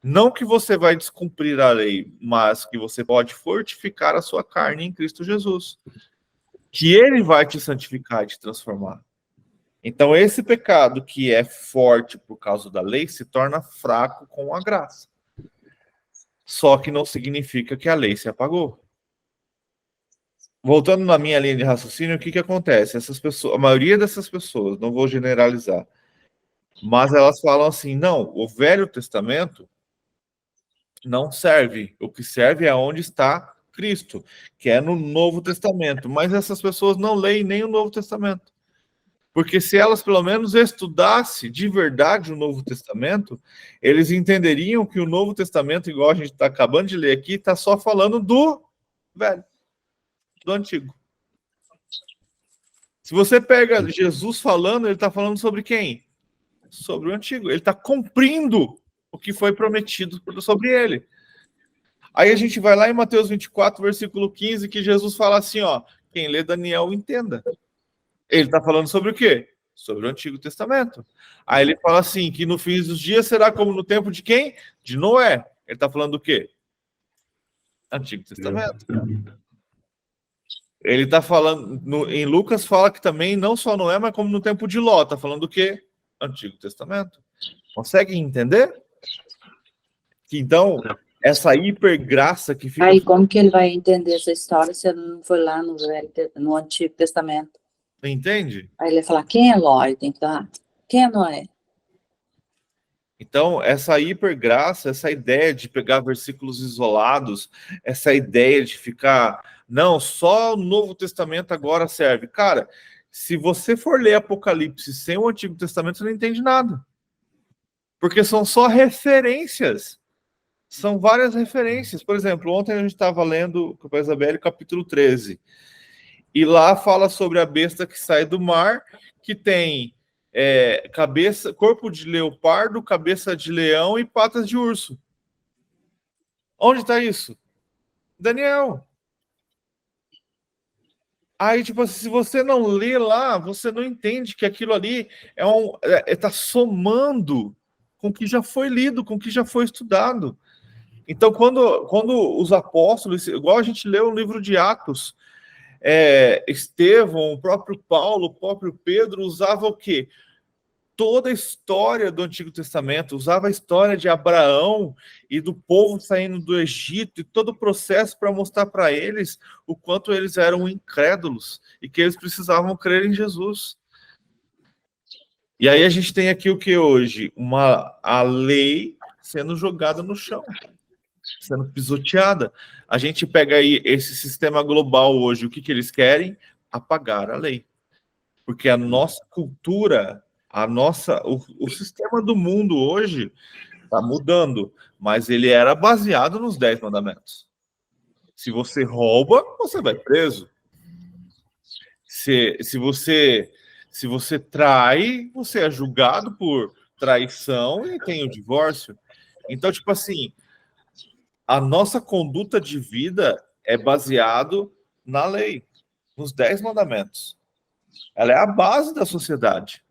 Não que você vai descumprir a lei, mas que você pode fortificar a sua carne em Cristo Jesus. Que ele vai te santificar e te transformar. Então, esse pecado que é forte por causa da lei se torna fraco com a graça. Só que não significa que a lei se apagou. Voltando na minha linha de raciocínio, o que acontece? Essas pessoas, a maioria dessas pessoas, não vou generalizar, mas elas falam assim, não, o Velho Testamento não serve. O que serve é onde está Cristo, que é no Novo Testamento. Mas essas pessoas não leem nem o Novo Testamento. Porque se elas pelo menos estudassem de verdade o Novo Testamento, eles entenderiam que o Novo Testamento, igual a gente está acabando de ler aqui, está só falando do Velho, do Antigo. Se você pega Jesus falando, ele está falando sobre quem? Sobre o Antigo. Ele está cumprindo o que foi prometido sobre ele. Aí a gente vai lá em Mateus 24, versículo 15, que Jesus fala assim, ó, quem lê Daniel entenda. Ele está falando sobre o quê? Sobre o Antigo Testamento. Aí ele fala assim, que no fim dos dias será como no tempo de quem? De Noé. Ele está falando do quê? Antigo Testamento. Ele está falando, em Lucas fala que também não só Noé, mas como no tempo de Ló. Está falando do quê? Antigo Testamento. Conseguem entender? Então, essa hipergraça que fica... Aí, como que ele vai entender essa história se ele não foi lá no Antigo Testamento? Entende? Aí ele vai falar, quem é Ló? Ele tem que falar, quem é Noé? Então, essa hipergraça, essa ideia de pegar versículos isolados, essa ideia de ficar... Não, só o Novo Testamento agora serve. Cara, se você for ler Apocalipse sem o Antigo Testamento, você não entende nada. Porque são só referências. São várias referências. Por exemplo, ontem a gente estava lendo com a Isabelle capítulo 13. E lá fala sobre a besta que sai do mar, que tem corpo de leopardo, cabeça de leão e patas de urso. Onde está isso? Daniel. Aí, tipo assim, se você não lê lá, você não entende que aquilo ali está somando com o que já foi lido, com o que já foi estudado. Então, quando os apóstolos, igual a gente leu no livro de Atos, Estevão, o próprio Paulo, o próprio Pedro, usava o quê? Toda a história do Antigo Testamento, usava a história de Abraão e do povo saindo do Egito e todo o processo para mostrar para eles o quanto eles eram incrédulos e que eles precisavam crer em Jesus. E aí a gente tem aqui o que hoje? A lei sendo jogada no chão, sendo pisoteada. A gente pega aí esse sistema global hoje, o que eles querem? Apagar a lei. Porque a nossa cultura, o sistema do mundo hoje está mudando, mas ele era baseado nos 10 mandamentos. Se você rouba, você vai preso. Se você trai, você é julgado por traição e tem o divórcio. Então, tipo assim, a nossa conduta de vida é baseado na lei, nos 10 mandamentos. Ela é a base da sociedade.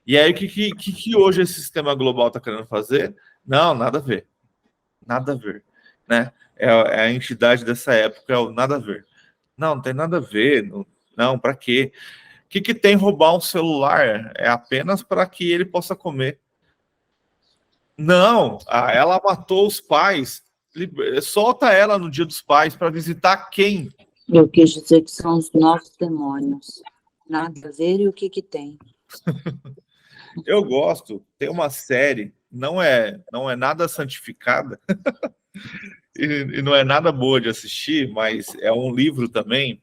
E aí, o que hoje esse sistema global está querendo fazer? Não, nada a ver. Nada a ver. Né? É a entidade dessa época, é o nada a ver. Não tem nada a ver. Não, para quê? O que tem roubar um celular? É apenas para que ele possa comer. Não, ela matou os pais. Solta ela no Dia dos Pais para visitar quem? Eu quis dizer que são os nossos demônios. Nada a ver, e o que tem? Eu gosto. Tem uma série, não é nada santificada e não é nada boa de assistir, mas é um livro também,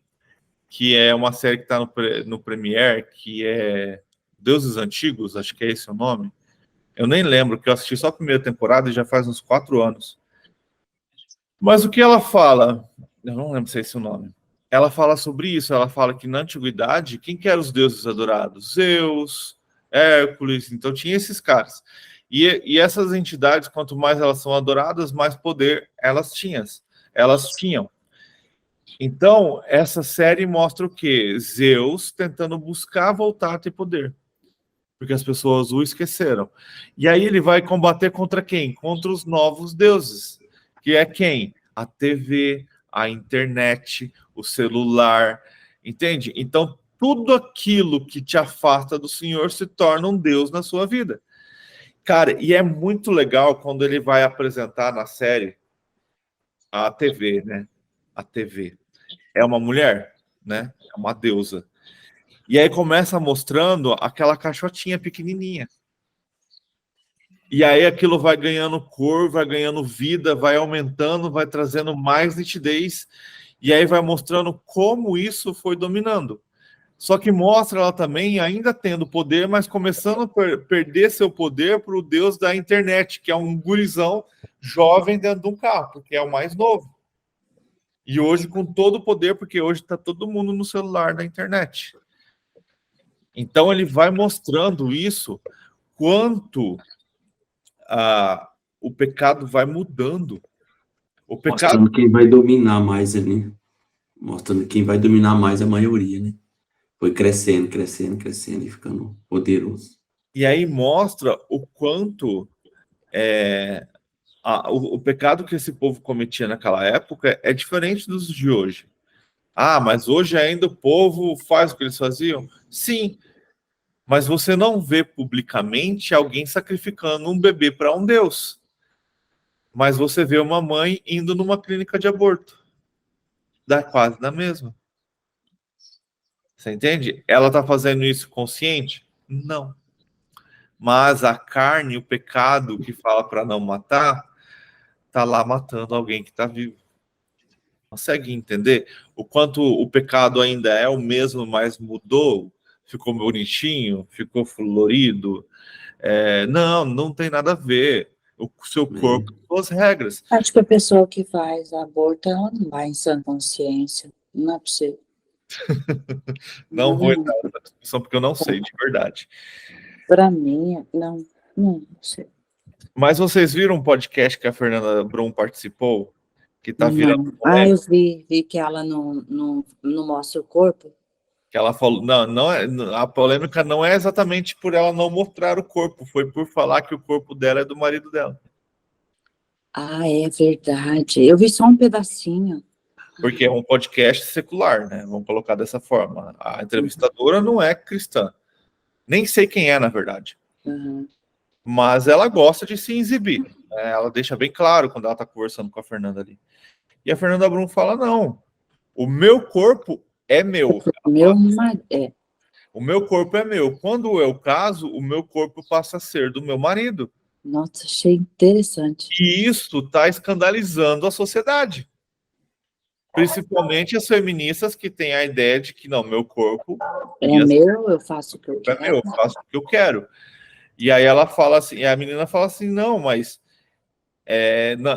que é uma série que está no Premiere, que é Deuses Antigos, acho que é esse o nome. Eu nem lembro, que eu assisti só a primeira temporada e já faz uns 4 anos. Mas o que ela fala? Eu não lembro se é esse o nome. Ela fala sobre isso, ela fala que na antiguidade, quem que eram os deuses adorados? Zeus, Hércules, então tinha esses caras. E essas entidades, quanto mais elas são adoradas, mais poder elas tinham. Então, essa série mostra o quê? Zeus tentando buscar voltar a ter poder. Porque as pessoas o esqueceram. E aí ele vai combater contra quem? Contra os novos deuses. Que é quem? A TV, a internet, o celular. Entende? Então, tudo aquilo que te afasta do Senhor se torna um Deus na sua vida. Cara, e é muito legal quando ele vai apresentar na série a TV, né? A TV. É uma mulher, né? É uma deusa. E aí começa mostrando aquela caixotinha pequenininha. E aí aquilo vai ganhando cor, vai ganhando vida, vai aumentando, vai trazendo mais nitidez. E aí vai mostrando como isso foi dominando. Só que mostra ela também ainda tendo poder, mas começando a perder seu poder para o Deus da internet, que é um gurizão jovem dentro de um carro, porque é o mais novo. E hoje com todo o poder, porque hoje está todo mundo no celular, na internet. Então ele vai mostrando isso, quanto o pecado vai mudando. O pecado... Mostrando quem vai dominar mais ali. Mostrando quem vai dominar mais a maioria, né? Foi crescendo e ficando poderoso. E aí mostra o quanto o pecado que esse povo cometia naquela época é diferente dos de hoje. Mas hoje ainda o povo faz o que eles faziam? Sim, mas você não vê publicamente alguém sacrificando um bebê para um Deus. Mas você vê uma mãe indo numa clínica de aborto. Dá quase na mesma. Você entende? Ela está fazendo isso consciente? Não. Mas a carne, o pecado que fala para não matar, está lá matando alguém que está vivo. Consegue entender o quanto o pecado ainda é o mesmo, mas mudou? Ficou bonitinho? Ficou florido? Não tem nada a ver. O seu corpo, suas regras. Acho que a pessoa que faz aborto, ela não vai em sã consciência. Não é possível. Não vou entrar nessa discussão, porque eu não sei, de verdade. Para mim, não sei. Mas vocês viram um podcast que a Fernanda Brum participou? Que tá virando... eu vi que ela não mostra o corpo. Que ela falou, não é, a polêmica não é exatamente por ela não mostrar o corpo, foi por falar que o corpo dela é do marido dela. Ah, é verdade. Eu vi só um pedacinho. Porque é um podcast secular, né? Vamos colocar dessa forma. A entrevistadora não é cristã. Nem sei quem é, na verdade. Uhum. Mas ela gosta de se exibir. Né? Ela deixa bem claro quando ela está conversando com a Fernanda ali. E a Fernanda Brum fala, não, o meu corpo é meu. Meu marido. É. O meu corpo é meu. Quando eu caso, o meu corpo passa a ser do meu marido. Nossa, achei interessante. E isso está escandalizando a sociedade. Principalmente as feministas que têm a ideia de que, não, meu corpo É meu, eu faço o que eu é quero. meu, eu faço o que eu quero. E aí ela fala assim, a menina fala assim, não, mas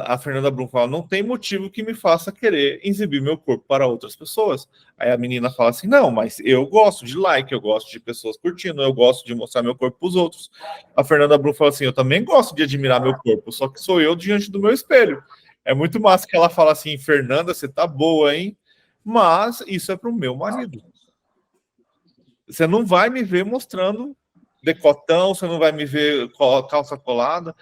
a Fernanda Brum fala, não tem motivo que me faça querer exibir meu corpo para outras pessoas. Aí a menina fala assim, não, mas eu gosto de like, eu gosto de pessoas curtindo, eu gosto de mostrar meu corpo para os outros. A Fernanda Brum fala assim, eu também gosto de admirar meu corpo, só que sou eu diante do meu espelho. É muito massa que ela fala assim, Fernanda, você tá boa, hein? Mas isso é pro meu marido. Você não vai me ver mostrando decotão, você não vai me ver calça colada.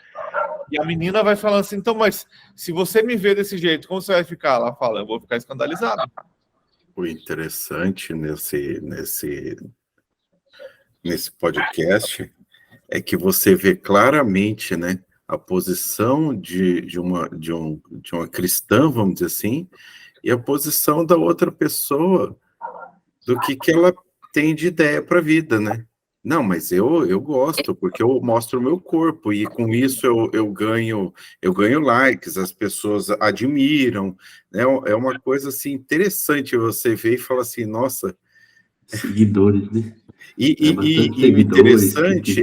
E a menina vai falando assim, então, mas se você me ver desse jeito, como você vai ficar? Ela fala, eu vou ficar escandalizada. O interessante nesse podcast é que você vê claramente, né, a posição de uma cristã, vamos dizer assim, e a posição da outra pessoa, do que ela tem de ideia para a vida, né? Não, mas eu gosto, porque eu mostro o meu corpo, e com isso eu ganho likes, as pessoas admiram, né? É uma coisa assim interessante você ver e falar assim, nossa. Seguidores, né? Bastante E seguidores, que importante.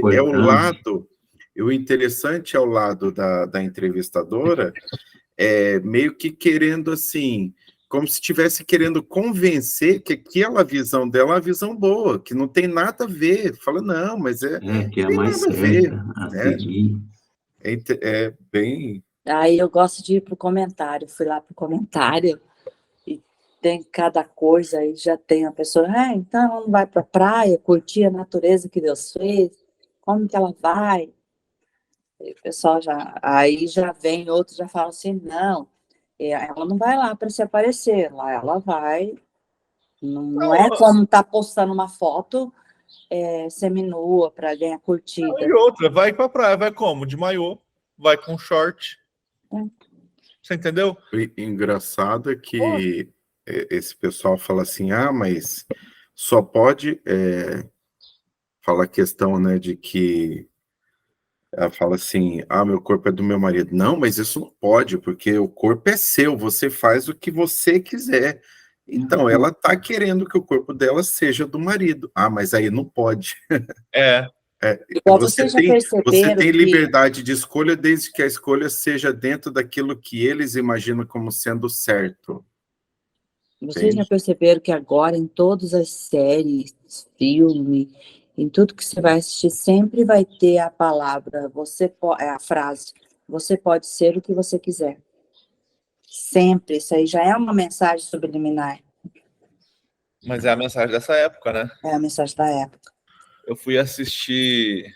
o interessante é o lado da entrevistadora, meio que querendo assim, como se estivesse querendo convencer que aquela visão dela é uma visão boa, que não tem nada a ver. Fala, não, mas Que é a tem mais nada a ver, certa a né? seguir. É bem. Aí eu gosto de ir pro comentário. Fui lá pro comentário e tem cada coisa. Aí já tem a pessoa, então ela não vai pra praia, curtir a natureza que Deus fez. Como que ela vai? E o pessoal aí já vem, outros já falam assim, não, ela não vai lá para se aparecer, lá ela vai, não é como tá postando uma foto seminua para ganhar curtida. E outra, vai pra praia, vai como? De maiô, vai com short. Você entendeu? O engraçado é que esse pessoal fala assim, mas só pode falar a questão, né, de que ela fala assim, meu corpo é do meu marido. Não, mas isso não pode, porque o corpo é seu, você faz o que você quiser. Então, ela tá querendo que o corpo dela seja do marido. Mas aí não pode. Igual vocês já Você perceberam tem que liberdade de escolha desde que a escolha seja dentro daquilo que eles imaginam como sendo certo. vocês já Entende? perceberam que agora em todas as séries, filme, em tudo que você vai assistir, sempre vai ter a palavra, a frase, você pode ser o que você quiser. Sempre, isso aí já é uma mensagem subliminar. Mas é a mensagem dessa época, né? É a mensagem da época. Eu fui assistir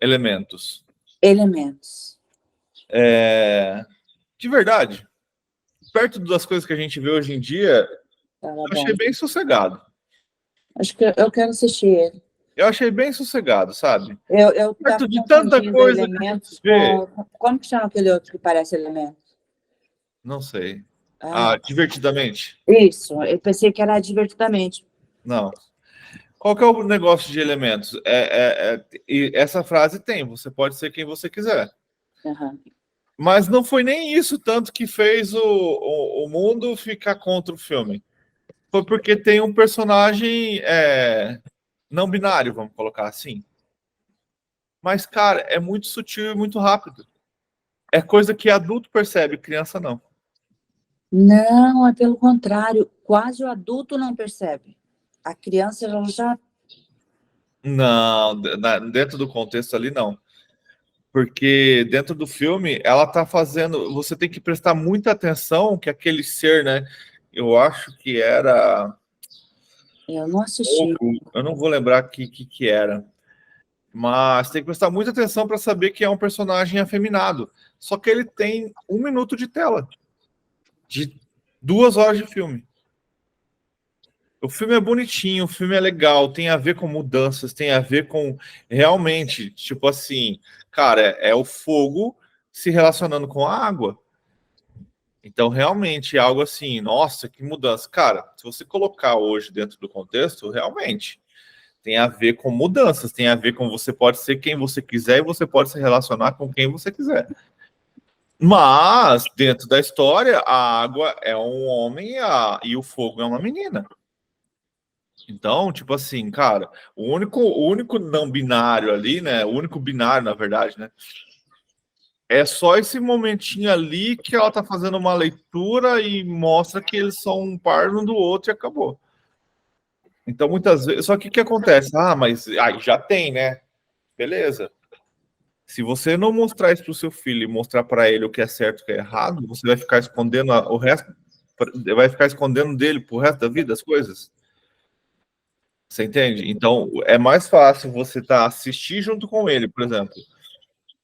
Elementos. Elementos. De verdade, perto das coisas que a gente vê hoje em dia, eu achei bem sossegado. Acho que eu quero assistir ele. Eu achei bem sossegado, sabe? Eu Perto tava de tanta confundindo coisa Elementos que a gente vê. com... Como que chama aquele outro que parece Elementos? Não sei. Ah, Divertidamente? isso, eu pensei que era Divertidamente. Não. Qual que é o negócio de Elementos? E essa frase tem, você pode ser quem você quiser. Uhum. Mas não foi nem isso tanto que fez o mundo ficar contra o filme. Foi porque tem um personagem não binário, vamos colocar assim. Mas, cara, é muito sutil e muito rápido. É coisa que adulto percebe, criança não. Não, é pelo contrário. Quase o adulto não percebe. A criança ela já... Não, dentro do contexto ali, não. Porque dentro do filme, ela tá fazendo... Você tem que prestar muita atenção que aquele ser, né? Eu acho que era... Eu não assisti. Eu não vou lembrar que era. Mas tem que prestar muita atenção para saber que é um personagem afeminado. Só que ele tem 1 minuto de tela, de 2 horas de filme. O filme é bonitinho, o filme é legal, tem a ver com mudanças, tem a ver com realmente, tipo assim, cara, é o fogo se relacionando com a água. Então, realmente, é algo assim, nossa, que mudança. Cara, se você colocar hoje dentro do contexto, realmente, tem a ver com mudanças, tem a ver com você pode ser quem você quiser e você pode se relacionar com quem você quiser. Mas, dentro da história, a água é um homem e o fogo é uma menina. Então, tipo assim, cara, o único não binário ali, né? O único binário, na verdade, né? É só esse momentinho ali que ela tá fazendo uma leitura e mostra que eles são um par um do outro e acabou. Então, muitas vezes. Só que o que acontece? Ah, mas aí já tem, né? Beleza. Se você não mostrar isso pro seu filho e mostrar para ele o que é certo e o que é errado, você vai ficar escondendo o resto, vai ficar escondendo dele pro resto da vida as coisas. Você entende? Então, é mais fácil você assistir junto com ele, por exemplo,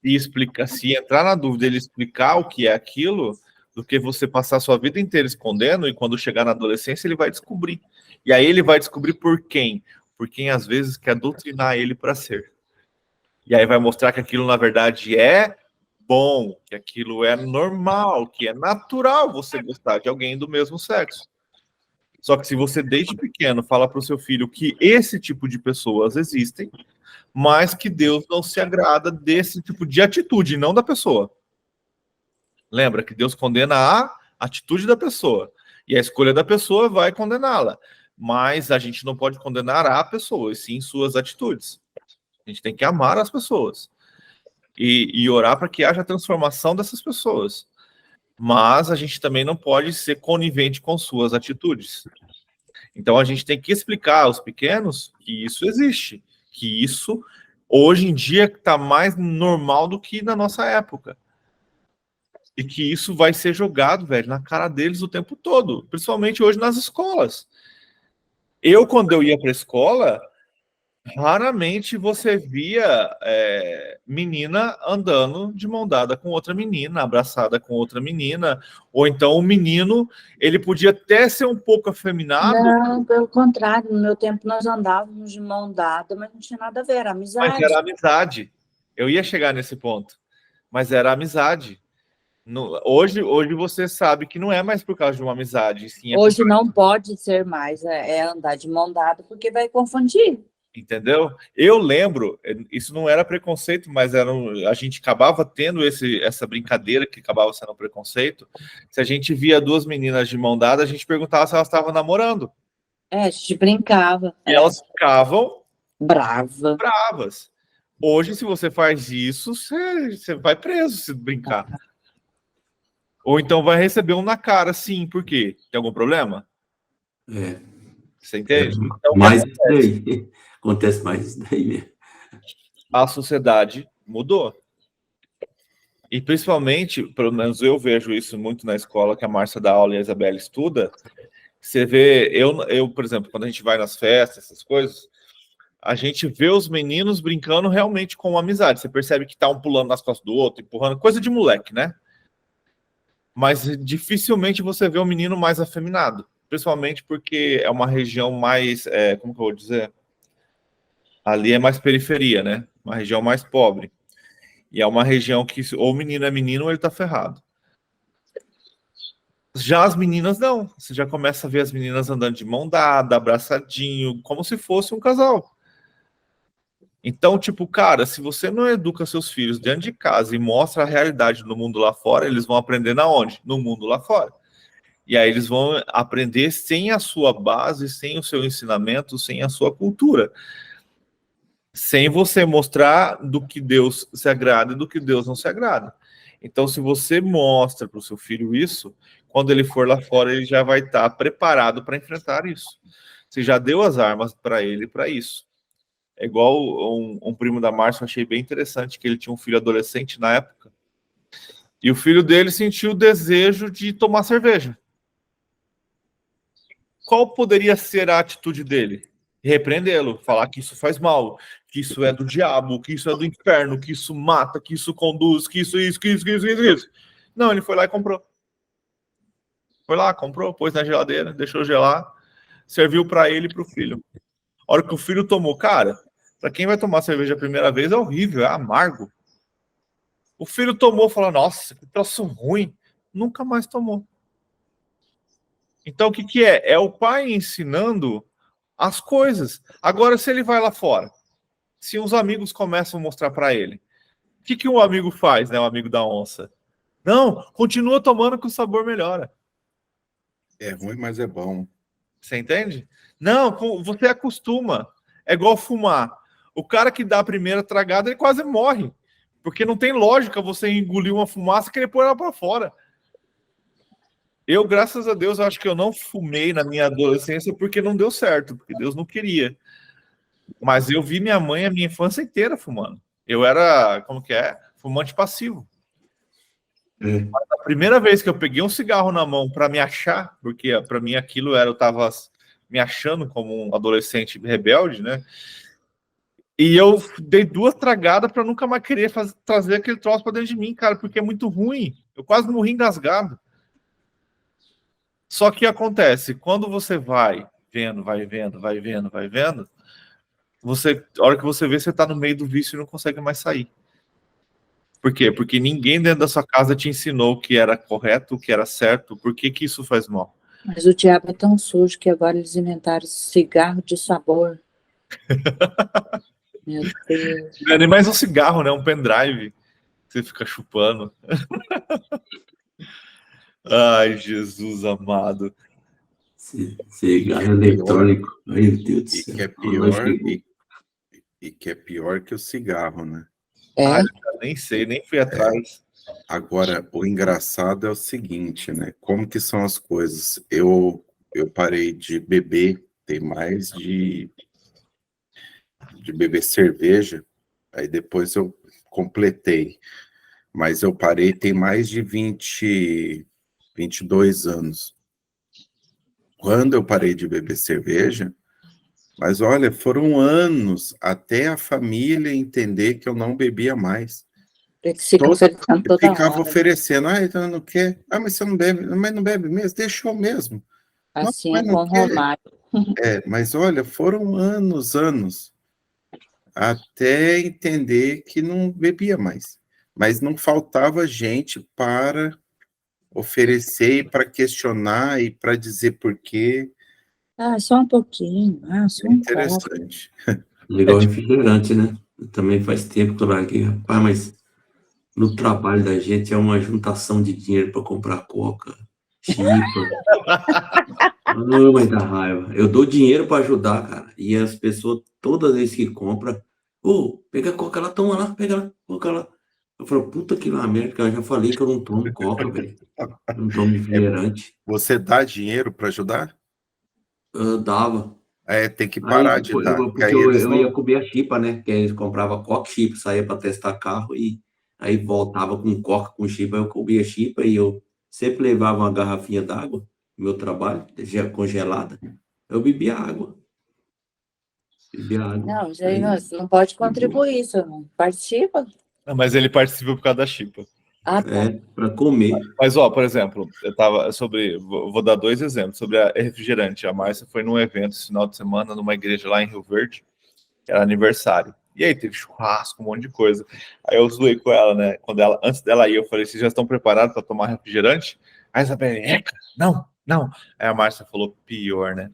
e explicar, se entrar na dúvida, ele explicar o que é aquilo, do que você passar a sua vida inteira escondendo e quando chegar na adolescência ele vai descobrir. E aí ele vai descobrir por quem? Por quem às vezes quer doutrinar ele para ser. E aí vai mostrar que aquilo na verdade é bom, que aquilo é normal, que é natural você gostar de alguém do mesmo sexo. Só que se você desde pequeno fala para o seu filho que esse tipo de pessoas existem, mas que Deus não se agrada desse tipo de atitude, não da pessoa. Lembra que Deus condena a atitude da pessoa. E a escolha da pessoa vai condená-la. Mas a gente não pode condenar a pessoa, e sim suas atitudes. A gente tem que amar as pessoas. E orar para que haja transformação dessas pessoas. Mas a gente também não pode ser conivente com suas atitudes. Então a gente tem que explicar aos pequenos que isso existe, que isso hoje em dia está mais normal do que na nossa época. E que isso vai ser jogado, velho, na cara deles o tempo todo, principalmente hoje nas escolas. Quando eu ia para a escola, raramente você via menina andando de mão dada com outra menina, abraçada com outra menina, ou então o menino, ele podia até ser um pouco afeminado. Não, pelo contrário, no meu tempo nós andávamos de mão dada, mas não tinha nada a ver, era amizade. Mas era amizade. Eu ia chegar nesse ponto. Mas era amizade. Hoje você sabe que não é mais por causa de uma amizade. Sim, hoje não pode ser mais, andar de mão dada, porque vai confundir. Entendeu? Eu lembro, isso não era preconceito, mas a gente acabava tendo essa brincadeira que acabava sendo um preconceito. Se a gente via 2 meninas de mão dada, a gente perguntava se elas estavam namorando. A gente brincava. E elas ficavam bravas. Hoje, se você faz isso, você vai preso se brincar. Ou então vai receber um na cara, sim. Por quê? Tem algum problema? Você entende? Então, mais isso daí. Acontece mais isso daí mesmo. A sociedade mudou. E principalmente, pelo menos eu vejo isso muito na escola, que a Márcia dá aula e a Isabela estuda. Você vê, eu, por exemplo, quando a gente vai nas festas, essas coisas, a gente vê os meninos brincando realmente com amizade. Você percebe que tá um pulando nas costas do outro, empurrando, coisa de moleque, né? Mas dificilmente você vê um menino mais afeminado. Principalmente porque é uma região mais, como que eu vou dizer? Ali é mais periferia, né? Uma região mais pobre. E é uma região que ou o menino é menino ou ele tá ferrado. Já as meninas não. Você já começa a ver as meninas andando de mão dada, abraçadinho, como se fosse um casal. Então, tipo, cara, se você não educa seus filhos dentro de casa e mostra a realidade do mundo lá fora, eles vão aprender na onde? No mundo lá fora. E aí eles vão aprender sem a sua base, sem o seu ensinamento, sem a sua cultura. Sem você mostrar do que Deus se agrada e do que Deus não se agrada. Então, se você mostra para o seu filho isso, quando ele for lá fora, ele já vai estar preparado para enfrentar isso. Você já deu as armas para ele para isso. É igual um primo da Márcia, eu achei bem interessante, que ele tinha um filho adolescente na época, e o filho dele sentiu o desejo de tomar cerveja. Qual poderia ser a atitude dele? repreendê-lo, falar que isso faz mal, que isso é do diabo, que isso é do inferno, que isso mata, que isso conduz, que isso. Não, ele foi lá e comprou. Foi lá, comprou, pôs na geladeira, deixou gelar, serviu para ele e para o filho. A hora que o filho tomou, cara, para quem vai tomar cerveja a primeira vez é horrível, é amargo. O filho tomou e falou, nossa, que troço ruim. Nunca mais tomou. Então, o que é? É o pai ensinando as coisas. Agora, se ele vai lá fora, se uns amigos começam a mostrar para ele, o que um amigo faz, né? O amigo da onça. Não, continua tomando que o sabor melhora. É ruim, mas é bom. Você entende? Não, você acostuma. É igual fumar. O cara que dá a primeira tragada, ele quase morre. Porque não tem lógica você engolir uma fumaça e querer pôr ela para fora. Eu, graças a Deus, acho que eu não fumei na minha adolescência porque não deu certo, porque Deus não queria. Mas eu vi minha mãe a minha infância inteira fumando. Eu era, como que é? Fumante passivo. Mas a primeira vez que eu peguei um cigarro na mão para me achar, porque para mim aquilo era, eu estava me achando como um adolescente rebelde, né? E eu dei 2 tragadas para nunca mais querer trazer aquele troço para dentro de mim, cara, porque é muito ruim. Eu quase morri engasgado. Só que acontece, quando você vai vendo, você, a hora que você vê, você tá no meio do vício e não consegue mais sair. Por quê? Porque ninguém dentro da sua casa te ensinou o que era correto, o que era certo, por que isso faz mal. Mas o diabo é tão sujo que agora eles inventaram cigarro de sabor. Meu Deus. Não é nem mais um cigarro, né? Um pendrive. Você fica chupando. Ai, Jesus amado. Cigarro eletrônico. Meu Deus do céu. E que é pior que o cigarro, né? Ah, eu nem sei, nem fui atrás. Agora, o engraçado é o seguinte, né? Como que são as coisas? Eu parei de beber, tem mais de beber cerveja, aí depois eu completei. Mas eu parei tem mais de 22 anos. Quando eu parei de beber cerveja, mas olha, foram anos até a família entender que eu não bebia mais. Eles ficam oferecendo toda ficava hora, oferecendo, então não quer. Ah, mas você não bebe, mas não bebe mesmo, deixou mesmo. Assim não, é com o Romário. Mas olha, foram anos, até entender que não bebia mais. Mas não faltava gente para oferecer e para questionar e para dizer por quê. Ah, só um pouquinho. Ah, só um interessante. Legal refrigerante, né? Também faz tempo que eu larguei, rapaz, mas no trabalho da gente é uma juntação de dinheiro para comprar coca, chipa. Não, mas dá raiva. Eu dou dinheiro para ajudar, cara. E as pessoas, todas vezes que compram, pega a coca lá, toma lá, pega lá, coca lá. Eu falo, puta que lá merda, eu já falei que eu não tomo coca, velho. Não tomo refrigerante. Você dá dinheiro para ajudar? Eu dava. Tem que parar de dar. Porque eu ia comer a chipa, né? Que eles compravam coca e chipa, saía para testar carro e aí voltava com coca, com chipa, eu comia chipa e eu sempre levava uma garrafinha d'água no meu trabalho, já congelada. Eu bebia água. Não, você não pode contribuir, você não participa. Não, mas ele participa por causa da chipa. Ah, tá. Para comer. Mas, por exemplo, eu tava vou dar 2 exemplos sobre a refrigerante. A Márcia foi num evento esse final de semana, numa igreja lá em Rio Verde, era aniversário. E aí teve churrasco, um monte de coisa. Aí eu zoei com ela, né? Antes dela ir, eu falei, vocês já estão preparados para tomar refrigerante? Aí a Isabelle, não. Aí a Márcia falou, pior, né?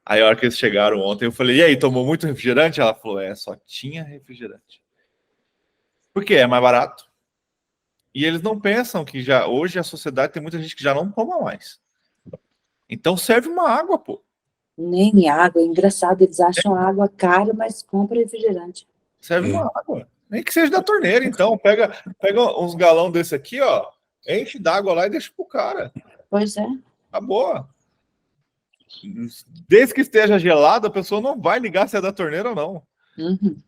Aí a hora que eles chegaram ontem, eu falei, e aí, tomou muito refrigerante? Ela falou, só tinha refrigerante. Por quê? É mais barato. E eles não pensam que hoje a sociedade tem muita gente que já não toma mais. Então serve uma água, pô. Nem água, é engraçado, eles acham a água cara, mas compra refrigerante. Serve uma água. Nem que seja da torneira, então. Pega uns galão desse aqui, ó, enche d'água lá e deixa pro cara. Pois é. Acabou. Desde que esteja gelado, a pessoa não vai ligar se é da torneira ou não. Uhum.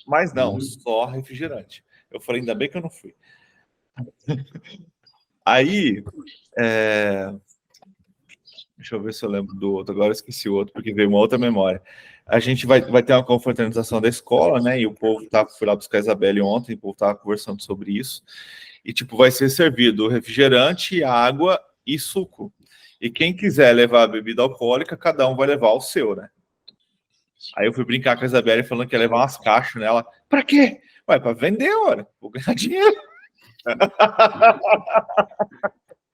Mas não, só refrigerante. Eu falei, ainda bem que eu não fui. Aí, Deixa eu ver se eu lembro do outro. Agora eu esqueci o outro, porque veio uma outra memória. A gente vai ter uma confraternização da escola, né? E o povo fui lá buscar a Isabelle ontem, o povo estava conversando sobre isso. E, tipo, vai ser servido refrigerante, água e suco. E quem quiser levar a bebida alcoólica, cada um vai levar o seu, né? Aí eu fui brincar com a Isabelle falando que ia levar umas caixas nela. Pra quê? Ué, pra vender, ora. Vou ganhar dinheiro.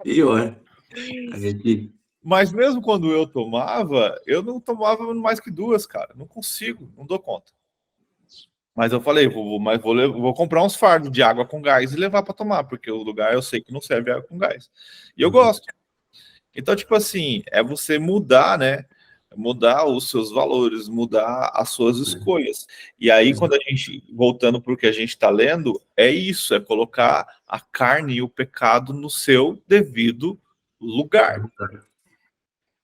Pior. A gente... Mas mesmo quando eu tomava, eu não tomava mais que 2, cara. Não consigo, não dou conta. Mas eu falei, vou comprar uns fardos de água com gás e levar para tomar, porque o lugar eu sei que não serve água com gás. E eu gosto. Então, tipo assim, é você mudar, né? Mudar os seus valores, mudar as suas escolhas. E aí, quando a gente, voltando para o que a gente está lendo, é isso, é colocar a carne e o pecado no seu devido lugar.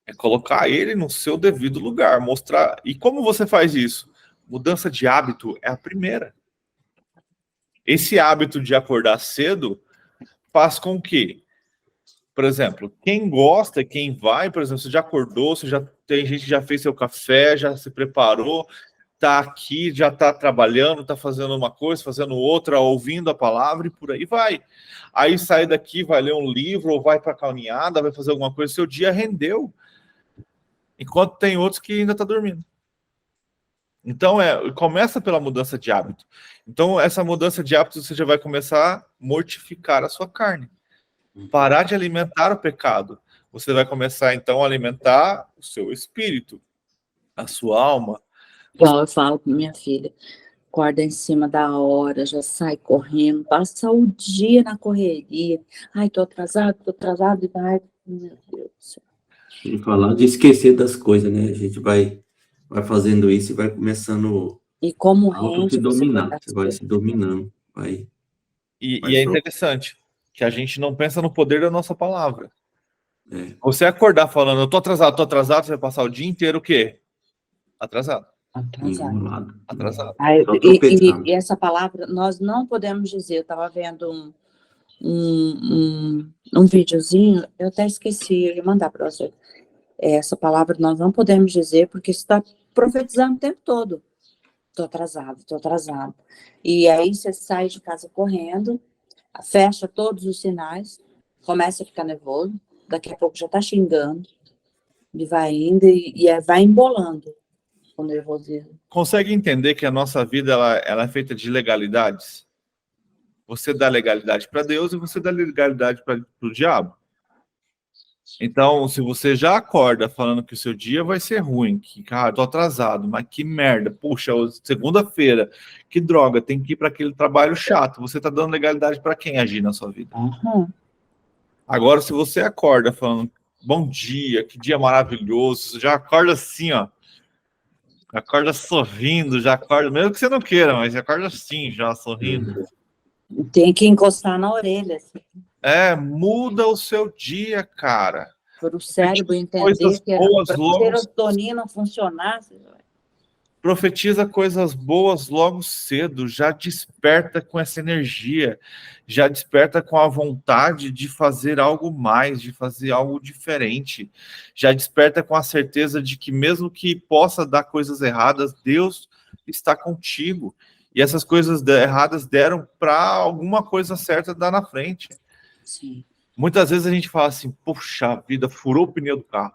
É colocar ele no seu devido lugar, mostrar. E como você faz isso? Mudança de hábito é a primeira. Esse hábito de acordar cedo faz com que, por exemplo, quem gosta, quem vai, por exemplo, você já acordou, você já tem gente que já fez seu café, já se preparou, tá aqui, já tá trabalhando, tá fazendo uma coisa, fazendo outra, ouvindo a palavra e por aí vai. Aí sai daqui, vai ler um livro ou vai para a caminhada, vai fazer alguma coisa, seu dia rendeu. Enquanto tem outros que ainda tá dormindo. Então, começa pela mudança de hábito. Então, essa mudança de hábito, você já vai começar a mortificar a sua carne. Parar de alimentar o pecado. Você vai começar, então, a alimentar o seu espírito, a sua alma. Igual eu falo com minha filha, acorda em cima da hora, já sai correndo, passa o dia na correria. Ai, tô atrasado, e vai, meu Deus do céu. E falar de esquecer das coisas, né? A gente vai fazendo isso e vai começando E como a se dominar. Você vai se dominando. E é interessante que a gente não pensa no poder da nossa palavra. Você acordar falando, eu tô atrasado, você vai passar o dia inteiro o quê? Atrasado. Atrasado. E essa palavra, nós não podemos dizer, eu estava vendo um videozinho, eu até esqueci, eu ia mandar para você. Essa palavra nós não podemos dizer, porque está profetizando o tempo todo. Tô atrasado. E aí você sai de casa correndo, fecha todos os sinais, começa a ficar nervoso, daqui a pouco já tá xingando, e vai indo, e vai embolando o nervosismo. Consegue entender que a nossa vida ela é feita de legalidades? Você dá legalidade para Deus e você dá legalidade para o diabo. Então, se você já acorda falando que o seu dia vai ser ruim, que, cara, tô atrasado, mas que merda, puxa, segunda-feira, que droga, tem que ir para aquele trabalho chato. Você tá dando legalidade para quem agir na sua vida? Agora, se você acorda falando, bom dia, que dia maravilhoso, já acorda assim, ó. Acorda sorrindo, já acorda, mesmo que você não queira, mas acorda assim, já sorrindo. Tem que encostar na orelha. Assim. Muda o seu dia, cara. Para o cérebro entender que a serotonina funcionasse. Profetiza coisas boas logo cedo, já desperta com essa energia, já desperta com a vontade de fazer algo mais, de fazer algo diferente, já desperta com a certeza de que mesmo que possa dar coisas erradas, Deus está contigo. E essas coisas erradas deram para alguma coisa certa dar na frente. Sim. Muitas vezes a gente fala assim, puxa vida, furou o pneu do carro.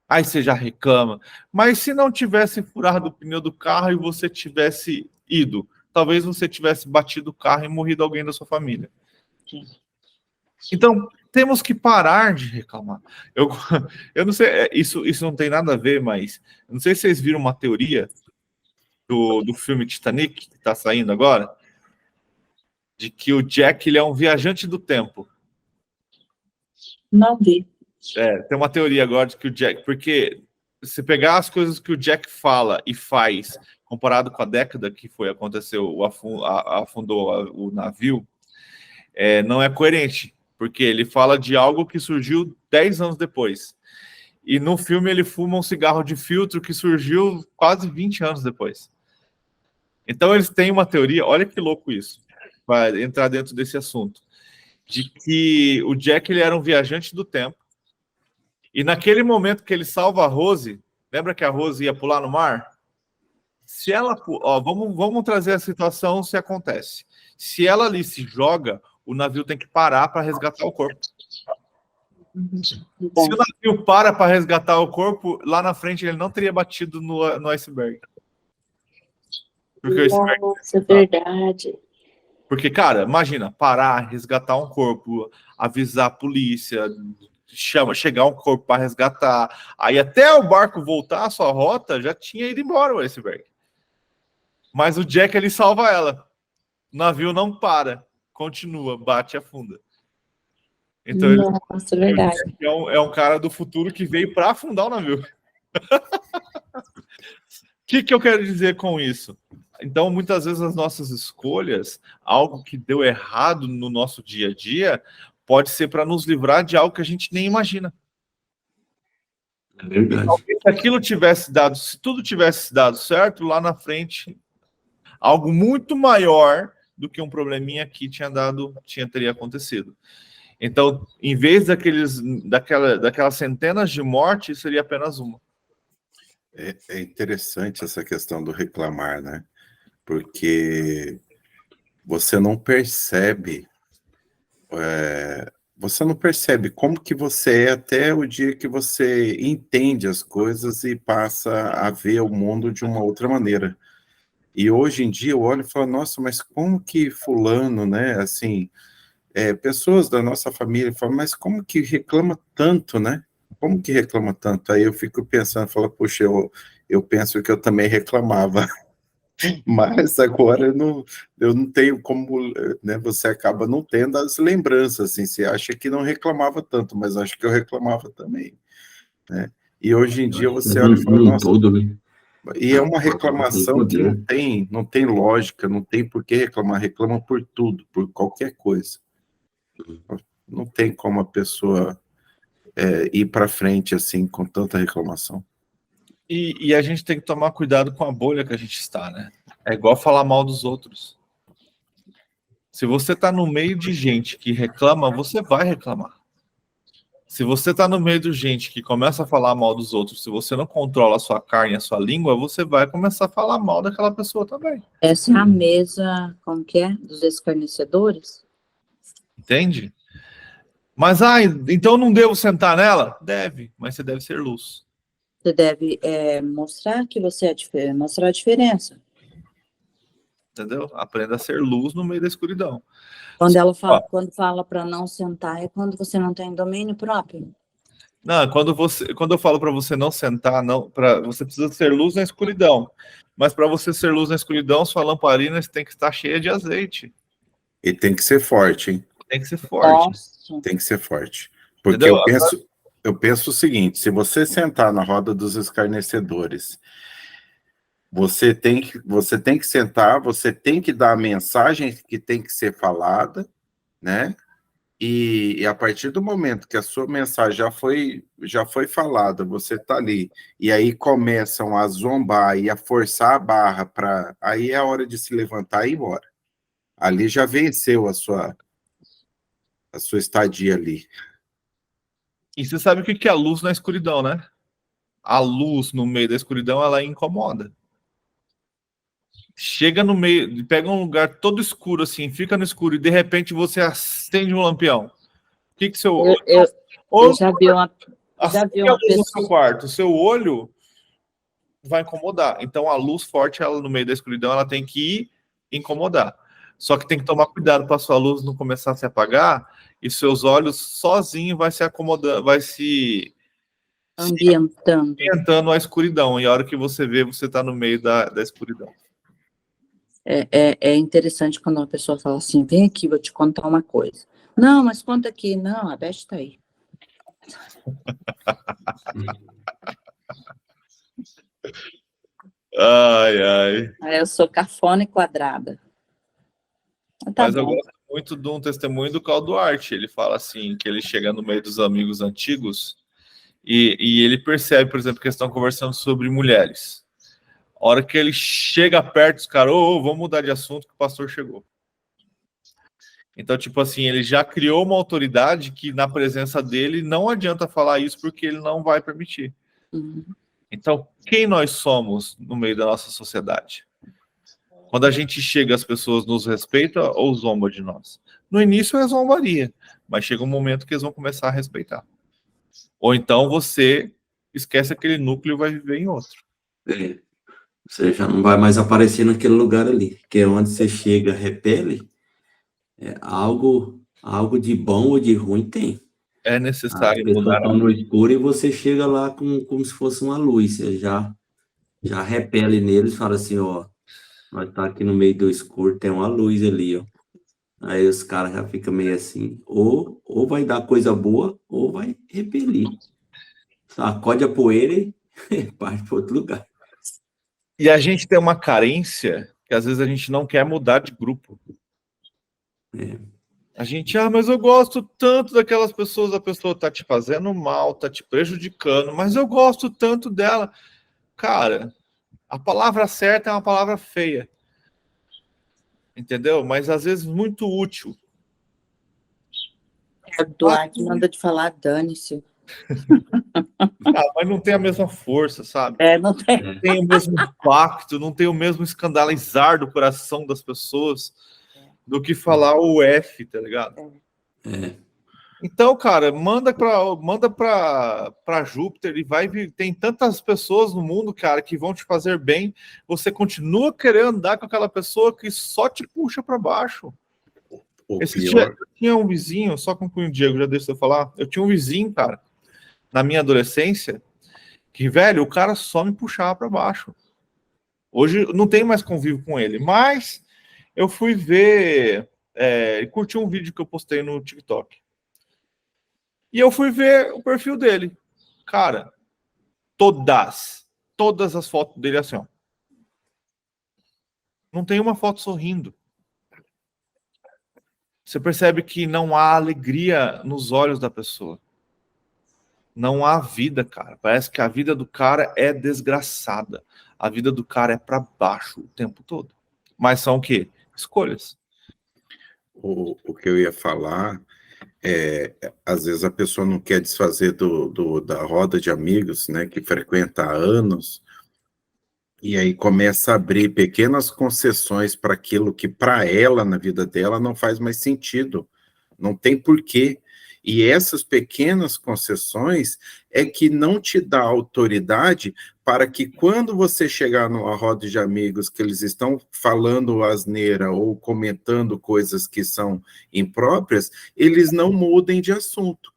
Aí você já reclama. Mas se não tivesse furado o pneu do carro e você tivesse ido, talvez você tivesse batido o carro e morrido alguém da sua família. Sim. Então, temos que parar de reclamar. Eu não sei, isso não tem nada a ver, mas eu não sei se vocês viram uma teoria do filme Titanic, que está saindo agora, de que o Jack ele é um viajante do tempo. Não vi. Tem uma teoria agora de que o Jack... Porque se pegar as coisas que o Jack fala e faz, comparado com a década que aconteceu, afundou o navio, não é coerente. Porque ele fala de algo que surgiu 10 anos depois. E no filme ele fuma um cigarro de filtro que surgiu quase 20 anos depois. Então eles têm uma teoria, olha que louco isso, vai entrar dentro desse assunto, de que o Jack ele era um viajante do tempo, E naquele momento que ele salva a Rose, lembra que a Rose ia pular no mar? Se ela, ó, vamos trazer a situação se acontece. Se ela ali se joga, o navio tem que parar para resgatar o corpo. Se o navio para resgatar o corpo, lá na frente ele não teria batido no iceberg. Porque o iceberg... Nossa, é verdade. Porque, cara, imagina, parar, resgatar um corpo, avisar a polícia, chegar um corpo para resgatar, aí até o barco voltar à sua rota, já tinha ido embora o iceberg. Mas o Jack, ele salva ela. O navio não para, continua, bate e afunda. Então, nossa, é verdade. É um cara do futuro que veio para afundar o navio. O que eu quero dizer com isso? Então, muitas vezes as nossas escolhas, algo que deu errado no nosso dia a dia, pode ser para nos livrar de algo que a gente nem imagina. É verdade. Então, se aquilo tivesse dado, se tudo tivesse dado certo, lá na frente, algo muito maior do que um probleminha que teria acontecido. Então, em vez daquelas centenas de mortes, seria apenas uma. É interessante essa questão do reclamar, né? Porque você não percebe como que você é até o dia que você entende as coisas e passa a ver o mundo de uma outra maneira. E hoje em dia eu olho e falo, nossa, mas como que fulano, né, assim, pessoas da nossa família falam, mas como que reclama tanto, né? Como que reclama tanto? Aí eu fico pensando, falo, puxa, eu penso que eu também reclamava. Mas agora eu não tenho como, né? Você acaba não tendo as lembranças, assim, você acha que não reclamava tanto, mas acho que eu reclamava também, né? E hoje em dia você olha e fala, nossa, todo, né? e é uma reclamação que não tem lógica, não tem por que reclamar, reclama por tudo, por qualquer coisa. Não tem como a pessoa ir para frente assim com tanta reclamação. E a gente tem que tomar cuidado com a bolha que a gente está, né? É igual falar mal dos outros. Se você está no meio de gente que reclama, você vai reclamar. Se você está no meio de gente que começa a falar mal dos outros, se você não controla a sua carne, a sua língua, você vai começar a falar mal daquela pessoa também. Essa é a mesa, como que é? Dos escarnecedores? Entende? Mas, então não devo sentar nela? Deve, mas você deve ser luz. Você deve mostrar que você é mostrar a diferença. Entendeu? Aprenda a ser luz no meio da escuridão. Quando fala para não sentar, é quando você não tem domínio próprio. Não, quando eu falo para você não sentar, você precisa ser luz na escuridão. Mas para você ser luz na escuridão, sua lamparina tem que estar cheia de azeite. E tem que ser forte, hein? Tem que ser forte. Nossa. Tem que ser forte. Porque entendeu? eu penso o seguinte, se você sentar na roda dos escarnecedores, você tem que sentar, você tem que dar a mensagem que tem que ser falada, né? E a partir do momento que a sua mensagem já foi falada, você está ali, e aí começam a zombar e a forçar a barra, aí é a hora de se levantar e ir embora. Ali já venceu a sua estadia ali. E você sabe o que é a luz na escuridão, né? A luz no meio da escuridão, ela incomoda. Chega no meio, pega um lugar todo escuro assim, fica no escuro e de repente você acende um lampião. O que seu eu já vi uma pessoa no seu quarto, o seu olho vai incomodar. Então a luz forte, ela no meio da escuridão, ela tem que incomodar. Só que tem que tomar cuidado para sua luz não começar a se apagar e seus olhos sozinho vai se acomodando, vai se ambientando a escuridão. E a hora que você vê, você está no meio da escuridão. É interessante quando uma pessoa fala assim, vem aqui, vou te contar uma coisa. Não, mas conta aqui. Não, a Beth está aí. Ai. Eu sou cafona e quadrada. Mas eu gosto muito de um testemunho do Carl Duarte. Ele fala assim, que ele chega no meio dos amigos antigos e ele percebe, por exemplo, que eles estão conversando sobre mulheres. A hora que ele chega perto, os caras, vamos mudar de assunto que o pastor chegou. Então, tipo assim, ele já criou uma autoridade que na presença dele não adianta falar isso porque ele não vai permitir. Uhum. Então, quem nós somos no meio da nossa sociedade? Quando a gente chega, as pessoas nos respeitam ou zombam de nós? No início é zombaria, mas chega um momento que eles vão começar a respeitar. Ou então você esquece aquele núcleo e vai viver em outro. Você já não vai mais aparecer naquele lugar ali, que é onde você chega, repele, algo de bom ou de ruim tem. É As necessário pessoas mudar. estão no escuro e você chega lá como se fosse uma luz, você já repele neles e fala assim, ó, nós tá aqui no meio do escuro, tem uma luz ali, ó. Aí os caras já ficam meio assim, ou vai dar coisa boa, ou vai repelir. Sacode a poeira e parte para outro lugar. E a gente tem uma carência que às vezes a gente não quer mudar de grupo. A gente, mas eu gosto tanto daquelas pessoas, a pessoa tá te fazendo mal, tá te prejudicando, mas eu gosto tanto dela. Cara, a palavra certa é uma palavra feia. Entendeu? Mas às vezes muito útil. O Duarte manda de falar, dane-se. Mas não tem a mesma força, sabe? Não tem. Não tem o mesmo impacto, não tem o mesmo escandalizar do coração das pessoas do que falar o F, tá ligado? Então, cara, manda pra Júpiter e vai vir. Tem tantas pessoas no mundo, cara, que vão te fazer bem. Você continua querendo andar com aquela pessoa que só te puxa para baixo. Esse dia eu tinha um vizinho, só concluindo, Diego, já deixa eu falar. Eu tinha um vizinho, cara, na minha adolescência, que, velho, o cara só me puxava para baixo. Hoje eu não tenho mais convívio com ele, mas eu fui ver, curti um vídeo que eu postei no TikTok. E eu fui ver o perfil dele. Cara, todas as fotos dele assim, ó. Não tem uma foto sorrindo. Você percebe que não há alegria nos olhos da pessoa. Não há vida, cara. Parece que a vida do cara é desgraçada. A vida do cara é para baixo o tempo todo. Mas são o quê? Escolhas. O que eu ia falar às vezes a pessoa não quer desfazer da roda de amigos, né, que frequenta há anos, e aí começa a abrir pequenas concessões para aquilo que para ela, na vida dela, não faz mais sentido, não tem porquê. E essas pequenas concessões é que não te dá autoridade para que quando você chegar numa roda de amigos que eles estão falando asneira ou comentando coisas que são impróprias, eles não mudem de assunto.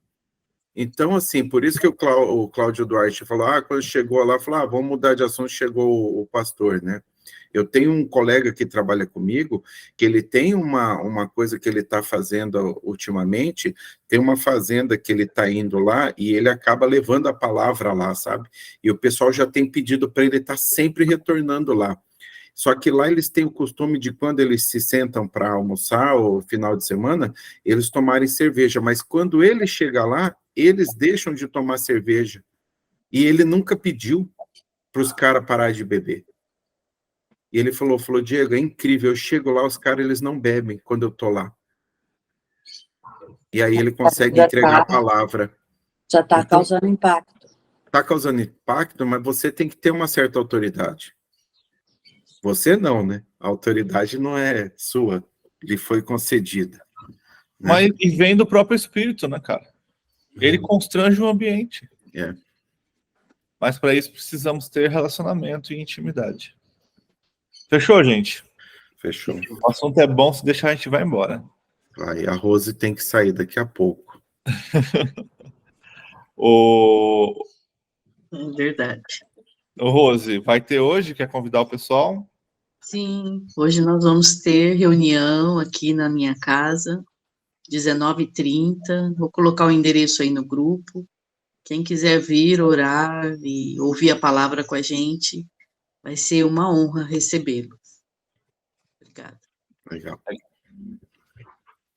Então, assim, por isso que o Cláudio Duarte falou, quando chegou lá, falou, vamos mudar de assunto, chegou o pastor, né? Eu tenho um colega que trabalha comigo, que ele tem uma coisa que ele está fazendo ultimamente, tem uma fazenda que ele está indo lá, e ele acaba levando a palavra lá, sabe? E o pessoal já tem pedido para ele estar sempre retornando lá. Só que lá eles têm o costume de, quando eles se sentam para almoçar, ou final de semana, eles tomarem cerveja, mas quando ele chega lá, eles deixam de tomar cerveja. E ele nunca pediu para os caras parar de beber. E ele falou, Diego, é incrível, eu chego lá, os caras, eles não bebem quando eu tô lá. E aí ele consegue entregar a palavra. Já está causando impacto. Está causando impacto, mas você tem que ter uma certa autoridade. Você não, né? A autoridade não é sua, lhe foi concedida. Né? Mas e vem do próprio espírito, né, cara? Ele constrange o ambiente. Mas para isso precisamos ter relacionamento e intimidade. Fechou, gente? Fechou. O assunto é bom, se deixar a gente vai embora. Aí a Rose tem que sair daqui a pouco. É verdade. Ô, Rose, vai ter hoje? Quer convidar o pessoal? Sim, hoje nós vamos ter reunião aqui na minha casa, 19h30. Vou colocar o endereço aí no grupo. Quem quiser vir orar e ouvir a palavra com a gente, vai ser uma honra recebê-lo. Obrigada. Legal.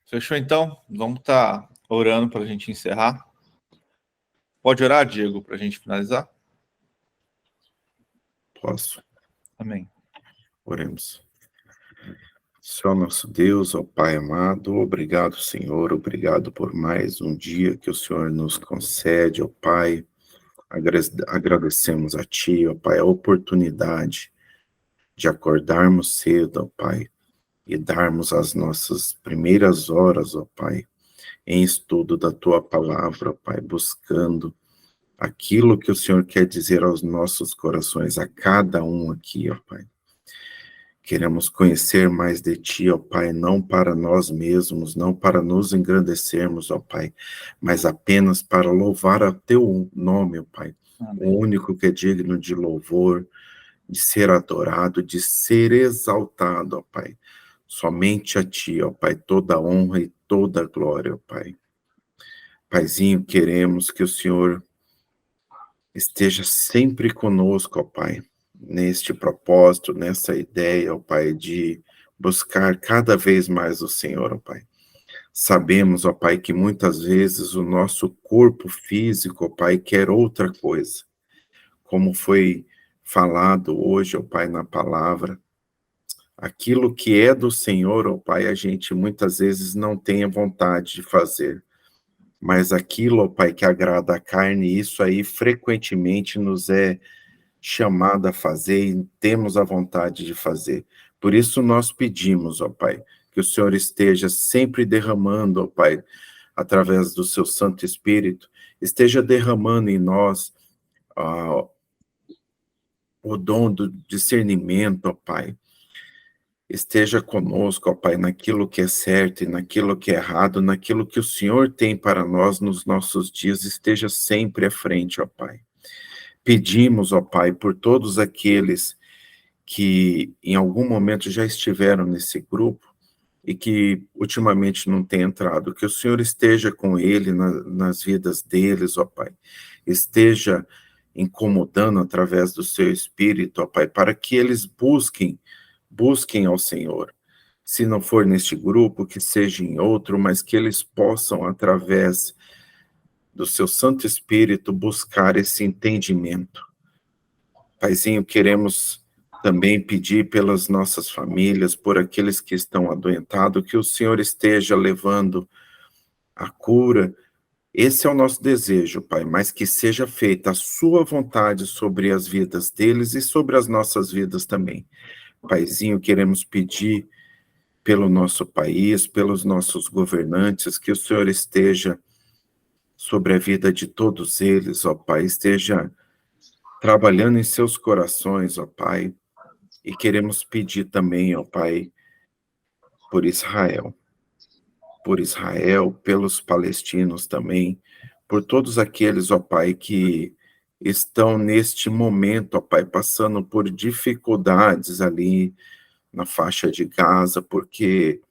Fechou, então? Vamos estar orando para a gente encerrar. Pode orar, Diego, para a gente finalizar? Posso. Amém. Oremos. Senhor nosso Deus, ó Pai amado, obrigado, Senhor, obrigado por mais um dia que o Senhor nos concede, ó Pai. Agradecemos a Ti, ó Pai, a oportunidade de acordarmos cedo, ó Pai, e darmos as nossas primeiras horas, ó Pai, em estudo da Tua palavra, ó Pai, buscando aquilo que o Senhor quer dizer aos nossos corações, a cada um aqui, ó Pai. Queremos conhecer mais de Ti, ó Pai, não para nós mesmos, não para nos engrandecermos, ó Pai, mas apenas para louvar a Teu nome, ó Pai, Amém. o único que é digno de louvor, de ser adorado, de ser exaltado, ó Pai. Somente a Ti, ó Pai, toda a honra e toda a glória, ó Pai. Paizinho, queremos que o Senhor esteja sempre conosco, ó Pai, neste propósito, nessa ideia, ó Pai, de buscar cada vez mais o Senhor, ó Pai. Sabemos, ó Pai, que muitas vezes o nosso corpo físico, ó Pai, quer outra coisa. Como foi falado hoje, ó Pai, na palavra, aquilo que é do Senhor, ó Pai, a gente muitas vezes não tem a vontade de fazer. Mas aquilo, ó Pai, que agrada a carne, isso aí frequentemente nos é chamado a fazer e temos a vontade de fazer. Por isso nós pedimos, ó Pai, que o Senhor esteja sempre derramando, ó Pai, através do seu Santo Espírito, esteja derramando em nós o dom do discernimento, ó Pai. Esteja conosco, ó Pai, naquilo que é certo e naquilo que é errado, naquilo que o Senhor tem para nós nos nossos dias, esteja sempre à frente, ó Pai. Pedimos, ó Pai, por todos aqueles que em algum momento já estiveram nesse grupo e que ultimamente não têm entrado, que o Senhor esteja com ele nas vidas deles, ó Pai. Esteja incomodando através do seu Espírito, ó Pai, para que eles busquem ao Senhor. Se não for neste grupo, que seja em outro, mas que eles possam, através do seu Santo Espírito, buscar esse entendimento. Paizinho, queremos também pedir pelas nossas famílias, por aqueles que estão adoentados, que o Senhor esteja levando a cura. Esse é o nosso desejo, Pai, mas que seja feita a sua vontade sobre as vidas deles e sobre as nossas vidas também. Paizinho, queremos pedir pelo nosso país, pelos nossos governantes, que o Senhor esteja sobre a vida de todos eles, ó Pai, esteja trabalhando em seus corações, ó Pai, e queremos pedir também, ó Pai, por Israel, pelos palestinos também, por todos aqueles, ó Pai, que estão neste momento, ó Pai, passando por dificuldades ali na faixa de Gaza, porque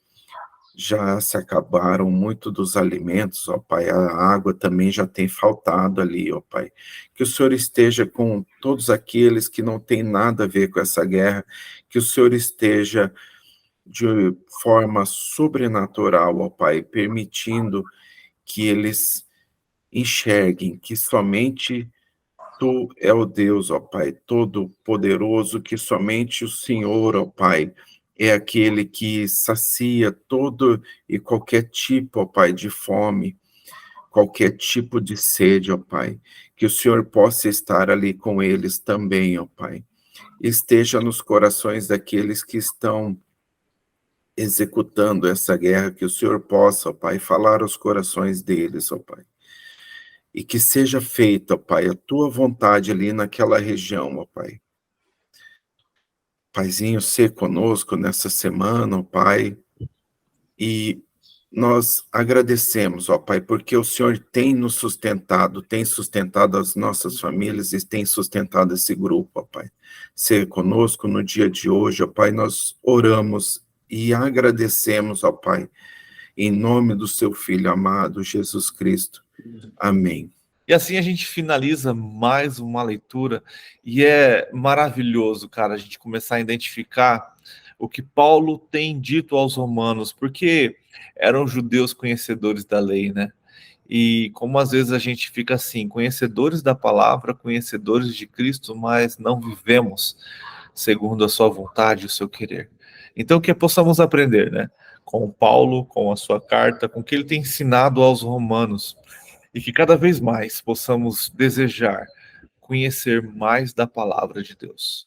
já se acabaram muito dos alimentos, ó Pai, a água também já tem faltado ali, ó Pai. Que o Senhor esteja com todos aqueles que não têm nada a ver com essa guerra, que o Senhor esteja de forma sobrenatural, ó Pai, permitindo que eles enxerguem que somente Tu é o Deus, ó Pai, todo-poderoso, que somente o Senhor, ó Pai, é aquele que sacia todo e qualquer tipo, ó Pai, de fome, qualquer tipo de sede, ó Pai. Que o Senhor possa estar ali com eles também, ó Pai. Esteja nos corações daqueles que estão executando essa guerra, que o Senhor possa, ó Pai, falar aos corações deles, ó Pai. E que seja feita, ó Pai, a Tua vontade ali naquela região, ó Pai. Paizinho, ser conosco nessa semana, ó Pai, e nós agradecemos, ó Pai, porque o Senhor tem nos sustentado, tem sustentado as nossas famílias e tem sustentado esse grupo, ó Pai. Ser conosco no dia de hoje, ó Pai, nós oramos e agradecemos, ó Pai, em nome do Seu Filho amado, Jesus Cristo. Amém. E assim a gente finaliza mais uma leitura, e é maravilhoso, cara, a gente começar a identificar o que Paulo tem dito aos romanos, porque eram judeus conhecedores da lei, né? E como às vezes a gente fica assim, conhecedores da palavra, conhecedores de Cristo, mas não vivemos segundo a sua vontade e o seu querer. Então, que possamos aprender, né? Com Paulo, com a sua carta, com o que ele tem ensinado aos romanos, e que cada vez mais possamos desejar conhecer mais da palavra de Deus.